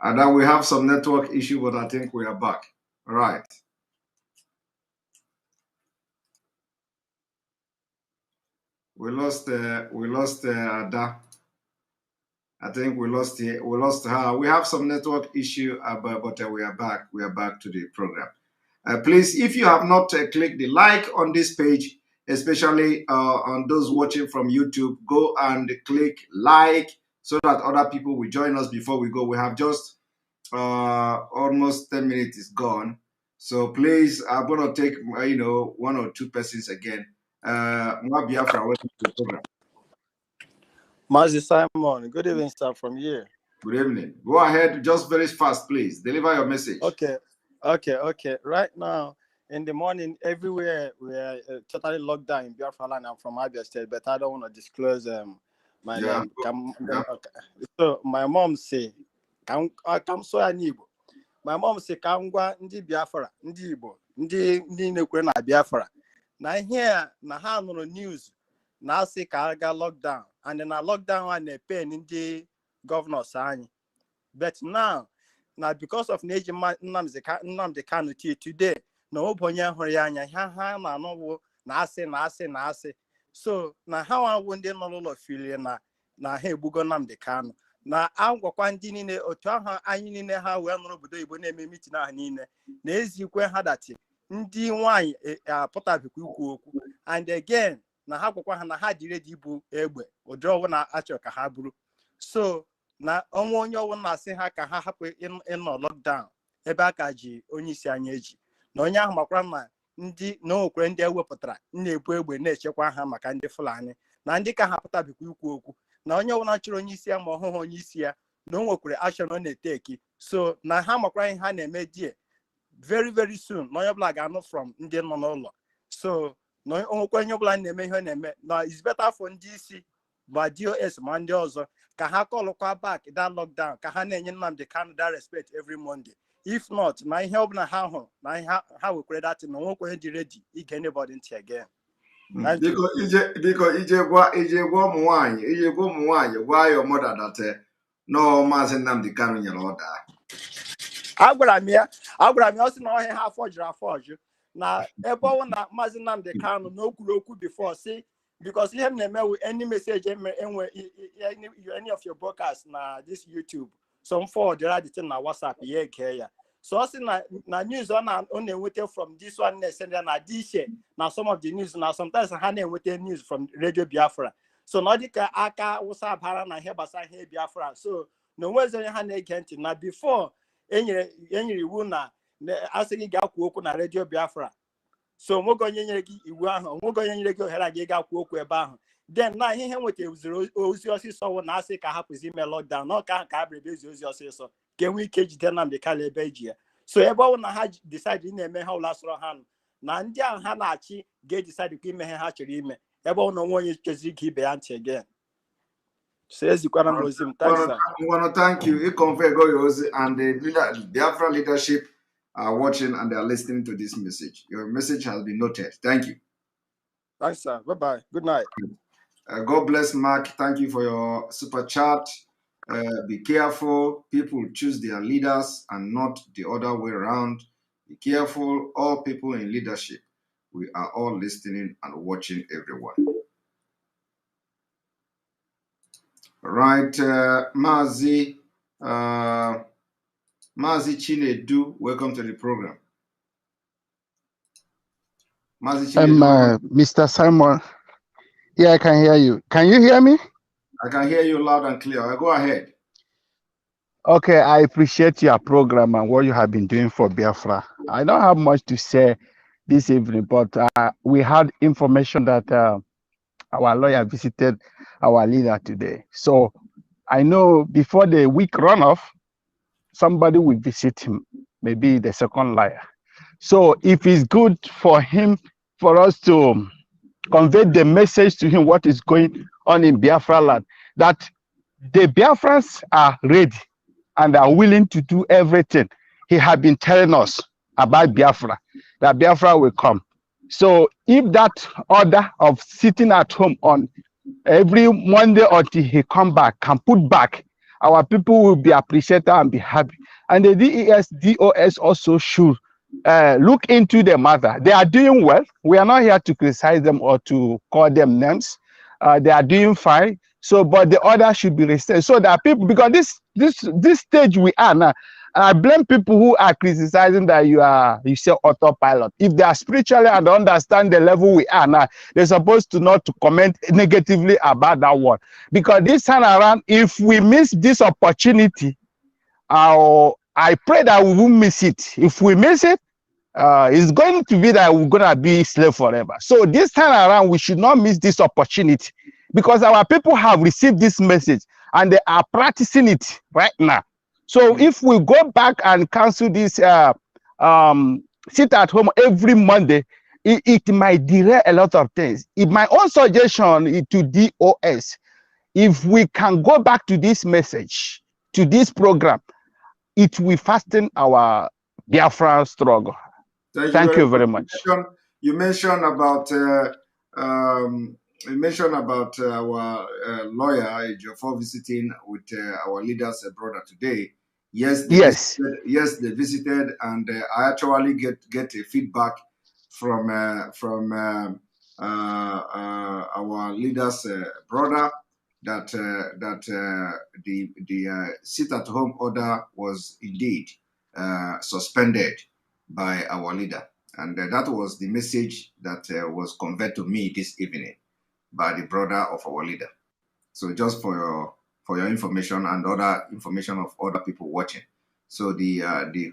And then we have some network issue, but I think we are back. All right. We lost Ada. I think we lost her. We have some network issue, but we are back. We are back to the program. Please, if you have not clicked the like on this page, especially on those watching from YouTube, go and click like so that other people will join us before we go. We have just almost 10 minutes is gone. So please, I'm going to take, one or two persons again. Mwa Biafra, welcome to the program. Mazi Simon, good evening, sir, from here. Good evening. Go ahead, just very fast, please. Deliver your message. Okay. Right now, in the morning, everywhere we are totally locked down in Biafra land. I'm from Abia State, but I don't want to disclose my name. Okay. So my mom say, "Come so anibo." My mom say, "Kangwa ndi Biafra, ndi Igbo, ndi nekwe na Biafra." Na here na ha no news. Na say ka aga lockdown, and then a lockdown and pay ndi governors anyị. But now because of Nnamdi Kanu today, no obonye hụrụ ya anya ha na anọwo na asị. So na ha nwa ndị nọ n'ụlọ filie na ha egbugo Nnamdi Kanu. Na agwakwa ndị niile otu ahụ anyị niile ha wee nọrọ obodo Igbo na-eme mitin ahụ niile na ezikwe ha dati ndị nwanyị apụtabikwa ikwu okwu, and again na ha gwakwa ha na ha dị ready ibu egbe ụdị ọwụ na achọ ka ha bụrụ. So na onwe onye ọwụ na-asị ha ka ha hapụ ịnọ lockdown ebe aka ji onye isi anyị eji na onye ahụ makwara na ndị n'okwere ndị ewepụtara na-ebu egbe na-echekwa ha maka ndị Fulani na ndị ka ha pụtabikwa ikwu okwu na onye ọwụla chọrọ onye isi ya ma ọhụhụ onye isi ya na o nwekwere action ọ na-eteki. So na ha makwara ihe ha na-eme die very very soon na onye ọbụla ga-anụ from ndị nọ n'ụlọ. So na onwekwa onye ọbụla na-eme ihe ọ na-eme na is better for ndị isi ma DOS ma ndị ọzọ ka ha callkwa back that lockdown ka ha na-enye Nnamdi Kanu that respect every Monday. If not, na ihe ọbụla ha hụrụ na ha wekwere that na onwekwa dị ready ige anybody ntị again. Biko ije gwa ụmụ nwaanyị gwa your mother that no Maazị Nnamdi Kanu nyere ọda. Agwara m ya ọ sị na ọhịa ha afọjụ na ebe ọwụ na Maazị Nnamdi Kanu na okwuru okwu before say because ihe m na-eme any message enwe any of your broadcasts na this YouTube some forward the thing na WhatsApp ya ege ya. So ọ sị na news ọ na-enweta from this one na-esend na this na some of the news na sometimes ha na-enweta news from Radio Biafra. So na ọ dị ka aka wụsa bara na ihe gbasara ihe Biafra. So na onwezi onye ha na-ege ntị na before enyere iwu na asị gị ga-akwu okwu na Radio Biafra. So nwoke onye nyere gị iwu ahụ, nwoke onye nyere gị ohere gị ga-akwu okwu ebe ahụ. Then na ihe nwetara ozi ọsịsọ wụ na asị ka hapụzi ime lockdown na ọka ka ha bere ezi ozi ọsịsọ ka enwe ike jide Nnamdi Kanu ebe eji ya. So ebe ọ na ha decide na-eme ha ụla sọrọ ha nụ na ndị ahụ ha na-achị ga-decide ka ime ihe ha chọrọ ime ebe ọ na onwe onye chọzi ike ibe ya ntị again. So ezikwana m ozi m. Thank you. You convey go your ozi and the Biafra leadership are watching and they are listening to this message. Your message has been noted. Thank you. Thanks, sir. Bye-bye. Good night. God bless Mark. Thank you for your super chat. Be careful. People choose their leaders and not the other way around. Be careful. All people in leadership. We are all listening and watching everyone. Right. Mazi Chinedu, welcome to the program. Mazi Chinedu. Mr. Simon. Yeah, I can hear you. Can you hear me? I can hear you loud and clear. Go ahead. Okay, I appreciate your program and what you have been doing for Biafra. I don't have much to say this evening, but we had information that our lawyer visited our leader today. So I know before the week run off, somebody will visit him, maybe the second lawyer. So if it's good for us to convey the message to him what is going on in Biafra land, that the Biafrans are ready and are willing to do everything he had been telling us about Biafra, that Biafra will come. So if that order of sitting at home on every Monday until he come back can put back our people will be appreciated and be happy. And the DOS also should look into the matter. They are doing well. We are not here to criticize them or to call them names. They are doing fine. So, but the order should be restored so that people, because this stage we are now, I blame people who are criticizing that you say autopilot. If they are spiritually and understand the level we are now, they're supposed to not to comment negatively about that one. Because this time around, if we miss this opportunity, I pray that we won't miss it. If we miss it, it's going to be that we're gonna be slave forever. So this time around, we should not miss this opportunity because our people have received this message and they are practicing it right now. So if we go back and cancel this sit at home every Monday, it might derail a lot of things. My own suggestion to DOS, if we can go back to this message, to this program, it will fasten our Biafra struggle. Thank you very much. You mentioned about our lawyer Ejiofor visiting with our leaders brother today. Yes, they visited, and I actually get a feedback from our leaders brother that the sit-at-home order was indeed suspended by our leader, and that was the message that was conveyed to me this evening by the brother of our leader. So just for your information and other information of other people watching, so the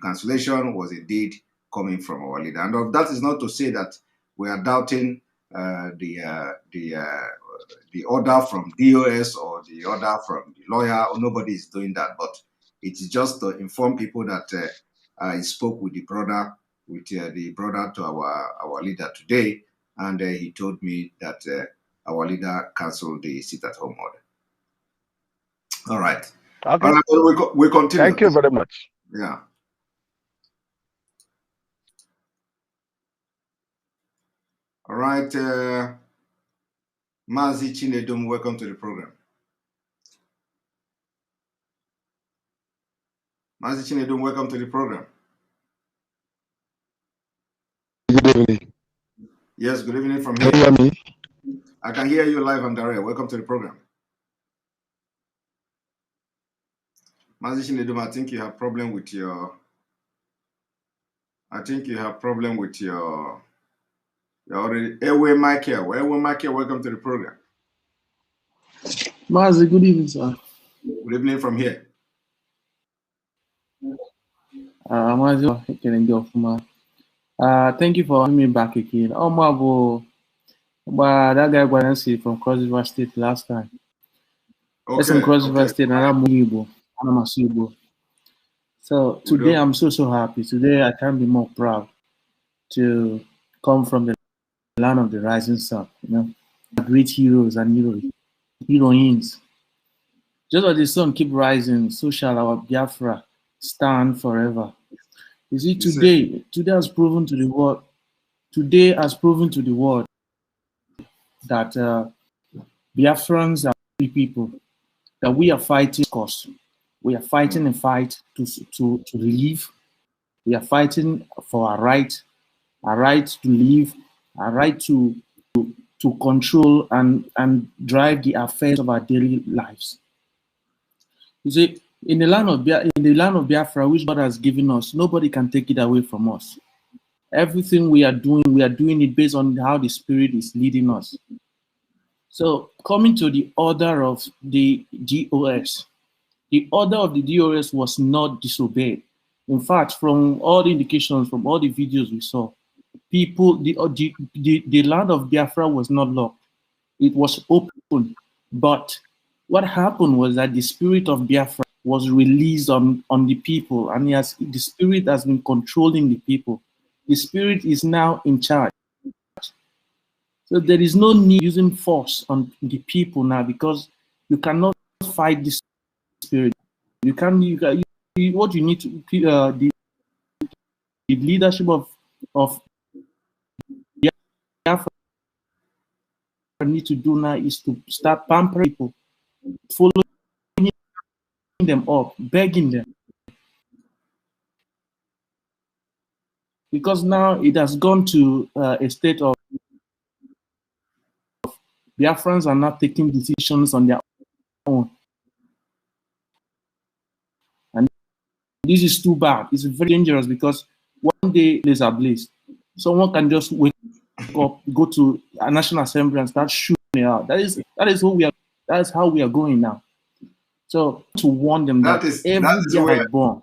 cancellation was indeed coming from our leader, and that is not to say that we are doubting the order from DOS or the order from the lawyer. Nobody is doing that, but it is just to inform people that I spoke with the brother to our leader today, and he told me that our leader cancelled the sit-at-home order. All right. Okay. All right, we continue. Thank you very much. Yeah. All right. Mazi Chinedum, welcome to the program. Mazi Chinedum, welcome to the program. Good evening. Yes, good evening from here. Can you hear me? I can hear you live and direct. Welcome to the program. Mazi Chinedum, I think you have problem with your already Ewe Michael. Ewe Michael, welcome to the program. Mazi, good evening, sir. Good evening from here. Mazi, thank you for having me back again. That guy Gwanansi from Cross River State last time. Okay. That's from Cross River State, and I'm Igbo. So today I'm so happy. Today I can't be more proud to come from the land of the rising sun. You know, great heroes and heroines. Just as the sun keep rising, so shall our Biafra stand forever. You see, today has proven to the world. Today has proven to the world that Biafrans are free people. That we are fighting cause. We are fighting a fight to live. We are fighting for our right to live, our right to control and drive the affairs of our daily lives. You see, in the land of Biafra, which God has given us, nobody can take it away from us. Everything we are doing it based on how the Spirit is leading us. So, coming to the order of the DOS, the order of the DOS was not disobeyed. In fact, from all the indications, from all the videos we saw, the land of Biafra was not locked. It was open. But what happened was that the spirit of Biafra was released on the people, and the spirit has been controlling the people. The spirit is now in charge. So there is no need using force on the people now, because you cannot fight this spirit. What you need to the leadership of Biafra need to do now is to start pampering people, following them up, begging them. Because now it has gone to a state of Biafrans are not taking decisions on their own. And this is too bad. It's very dangerous because one day there's a blaze. Someone can just wake up, go to a national assembly and start shooting it out. That is how we are going now. So to warn them that every Biafran born,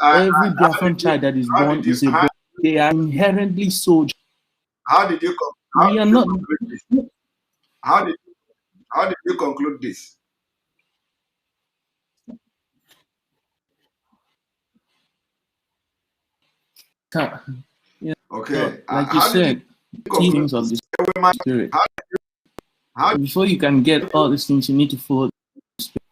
every Biafran child that is born is a boy. They are inherently soldiers. How did you We are not. conclude this? How did you conclude this? You know, Okay. like you said, things of the spirit. Before you can get all these things, you need to follow the spirit.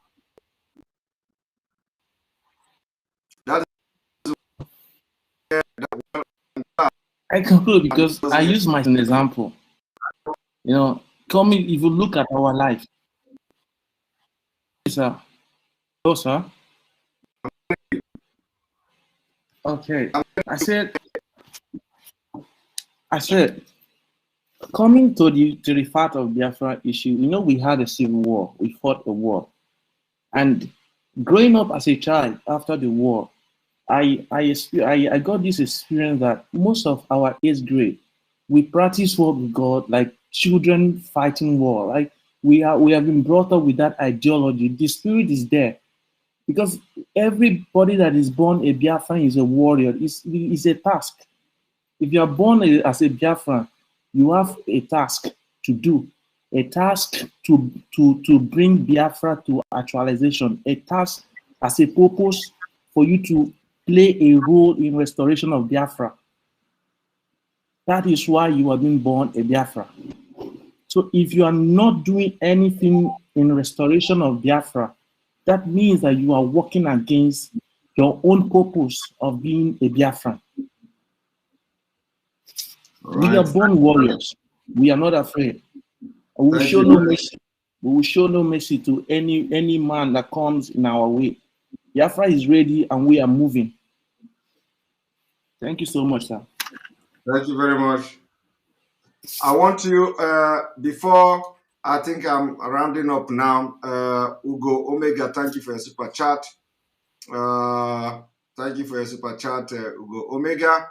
I conclude because I use my as an example. You know, coming if you look at our life, sir. Oh, sir. Okay. I said, coming to the fact of Biafra issue, you know, we had a civil war. We fought a war. And growing up as a child after the war, I got this experience that most of our 8th grade, we practice war with God like children fighting war. Like we have been brought up with that ideology. The spirit is there. Because everybody that is born a Biafran is a warrior. It's a task. If you are born as a Biafran, you have a task to do, a task to bring Biafra to actualization, a task as a purpose for you to play a role in restoration of Biafra. That is why you are being born a Biafra. So if you are not doing anything in restoration of Biafra, that means that you are working against your own purpose of being a Biafran. We are born warriors. We are not afraid. We will show no mercy. We will show no mercy to any man that comes in our way. Biafra is ready and we are moving. Thank you so much, sir. Thank you very much. I want you, before I think I'm rounding up now, Ugo Omega, thank you for your super chat. Thank you for your super chat, Ugo Omega.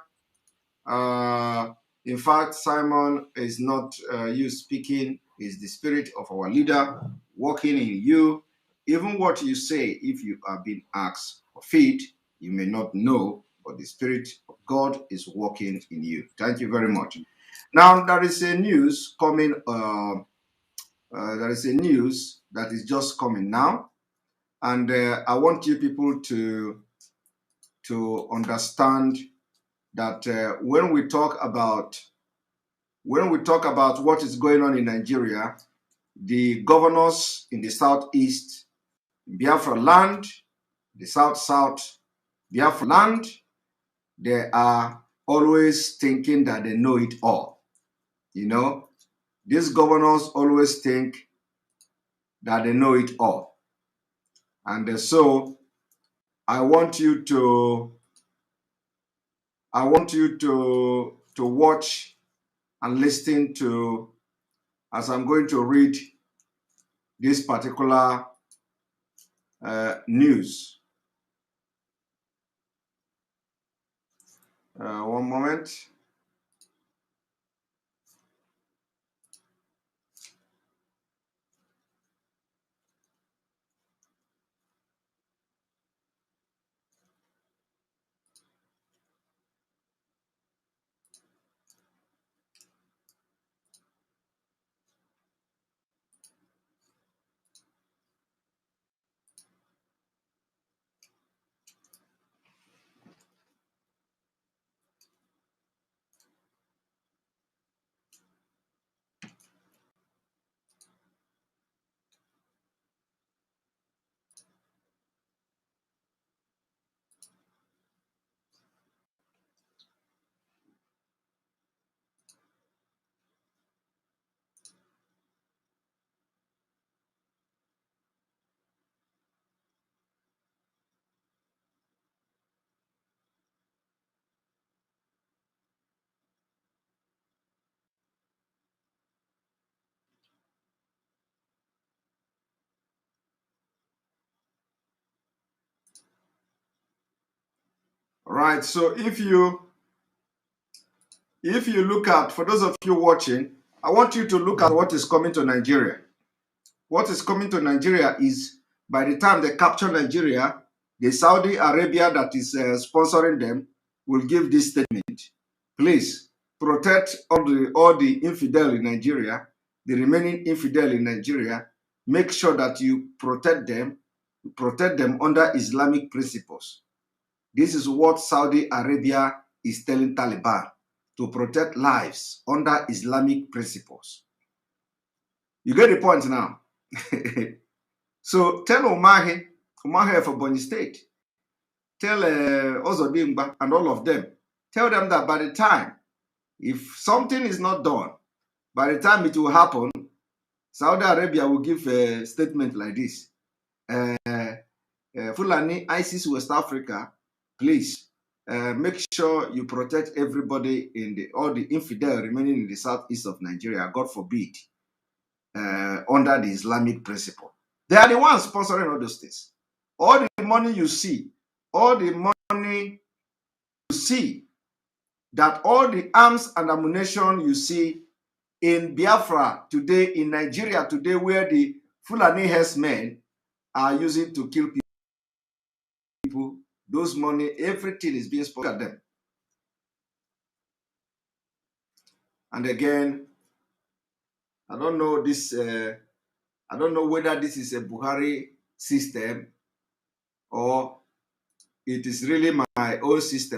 In fact, Simon, is not you speaking, is the spirit of our leader working in you. Even what you say, if you are being asked of it, you may not know, but the spirit of God is working in you. Thank you very much. Now, there is a news coming, there is a news that is just coming now. And I want you people to understand that when we talk about what is going on in Nigeria, the governors in the southeast, Biafra land, the south, Biafra land, they are always thinking that they know it all. You know, these governors always think that they know it all. And so I want you to watch and listen to, as I'm going to read this particular news. One moment. right. So if you look at, for those of you watching, I want you to look at what is coming to Nigeria. What is coming to Nigeria is, by the time they capture Nigeria, the Saudi Arabia that is sponsoring them will give this statement. Please protect all the infidel in Nigeria, the remaining infidel in Nigeria. Make sure that you protect them under Islamic principles. This is what Saudi Arabia is telling Taliban, to protect lives under Islamic principles. You get the point now? So tell Umahi for Bonny State, tell Ozodimba and all of them, tell them that by the time, if something is not done, by the time it will happen, Saudi Arabia will give a statement like this. Fulani, ISIS West Africa, please make sure you protect everybody all the infidel remaining in the southeast of Nigeria, God forbid, under the Islamic principle. They are the ones sponsoring all those things. All the money you see, that all the arms and ammunition you see in Biafra today, in Nigeria today, where the Fulani herdsmen are using to kill people, those money, everything is being sponsored at them. And again, I don't know this. I don't know whether this is a Buhari system or it is really my own system.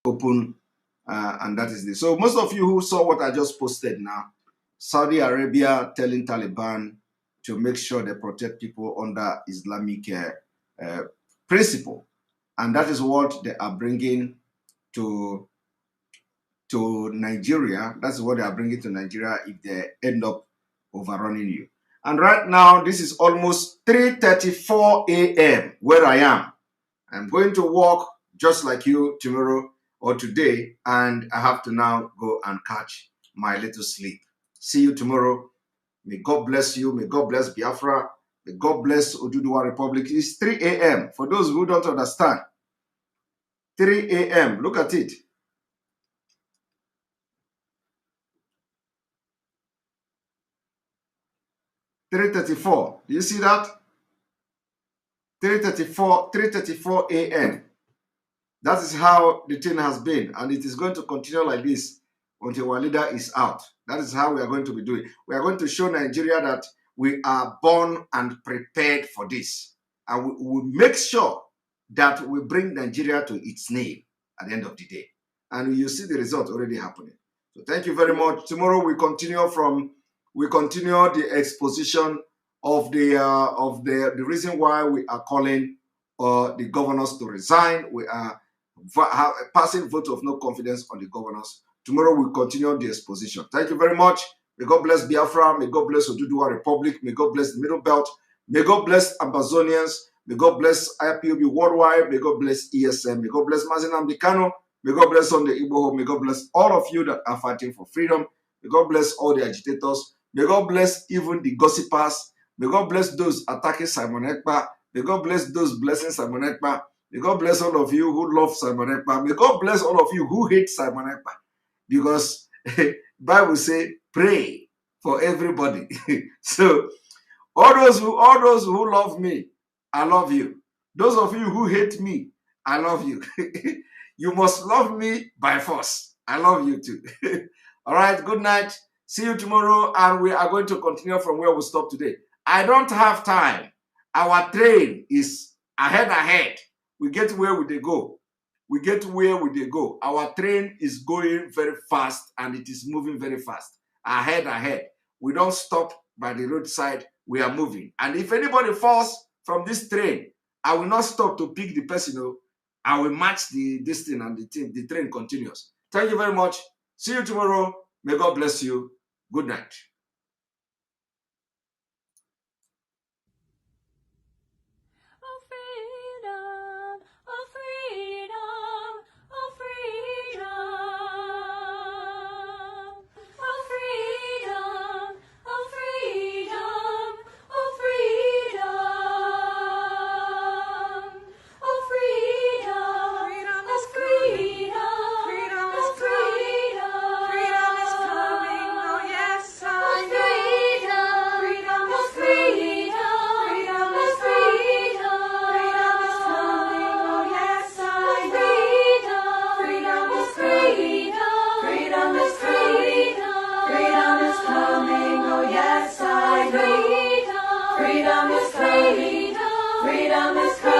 Open, and that is this. So most of you who saw what I just posted now, Saudi Arabia telling Taliban to make sure they protect people under Islamic principle, and that is what they are bringing to Nigeria. That's what they are bringing to Nigeria if they end up overrunning you. And right now, this is almost 3:34 a.m. where I am. I'm going to walk just like you tomorrow or today, and I have to now go and catch my little sleep. See you tomorrow. May God bless you. May God bless Biafra. May God bless Oduduwa Republic. It's 3 a.m. For those who don't understand, 3 a.m. Look at it. 3:34. Do you see that? 3:34 a.m. That is how the thing has been, and it is going to continue like this until our leader is out. That is how we are going to be doing. We are going to show Nigeria that we are born and prepared for this, and we will make sure that we bring Nigeria to its name at the end of the day, and you see the result already happening. So thank you very much. Tomorrow we continue the exposition of the reason why we are calling the governors to resign. We are passing vote of no confidence on the governors. Tomorrow we'll continue the exposition. Thank you very much. May God bless Biafra. May God bless Oduduwa Republic. May God bless the Middle Belt. May God bless Amazonians. May God bless IPOB worldwide. May God bless ESM. May God bless Mazinam Dikano. May God bless on the Igbo. May God bless all of you that are fighting for freedom. May God bless all the agitators. May God bless even the gossipers. May God bless those attacking Simon Ekpa. May God bless those blessing Simon Ekpa. May God bless all of you who love Simon Ekpa. May God bless all of you who hate Simon Ekpa. Because Bible say pray for everybody. So all those who love me, I love you. Those of you who hate me, I love you. You must love me by force. I love you too. All right, good night. See you tomorrow, and we are going to continue from where we stopped today. I don't have time. Our train is ahead. We get where we go. We get where we go. Our train is going very fast, and it is moving very fast. Ahead. We don't stop by the roadside. We are moving. And if anybody falls from this train, I will not stop to pick the person. Oh, I will match this thing, and the train continues. Thank you very much. See you tomorrow. May God bless you. Good night. Freedom is coming. Freedom is coming.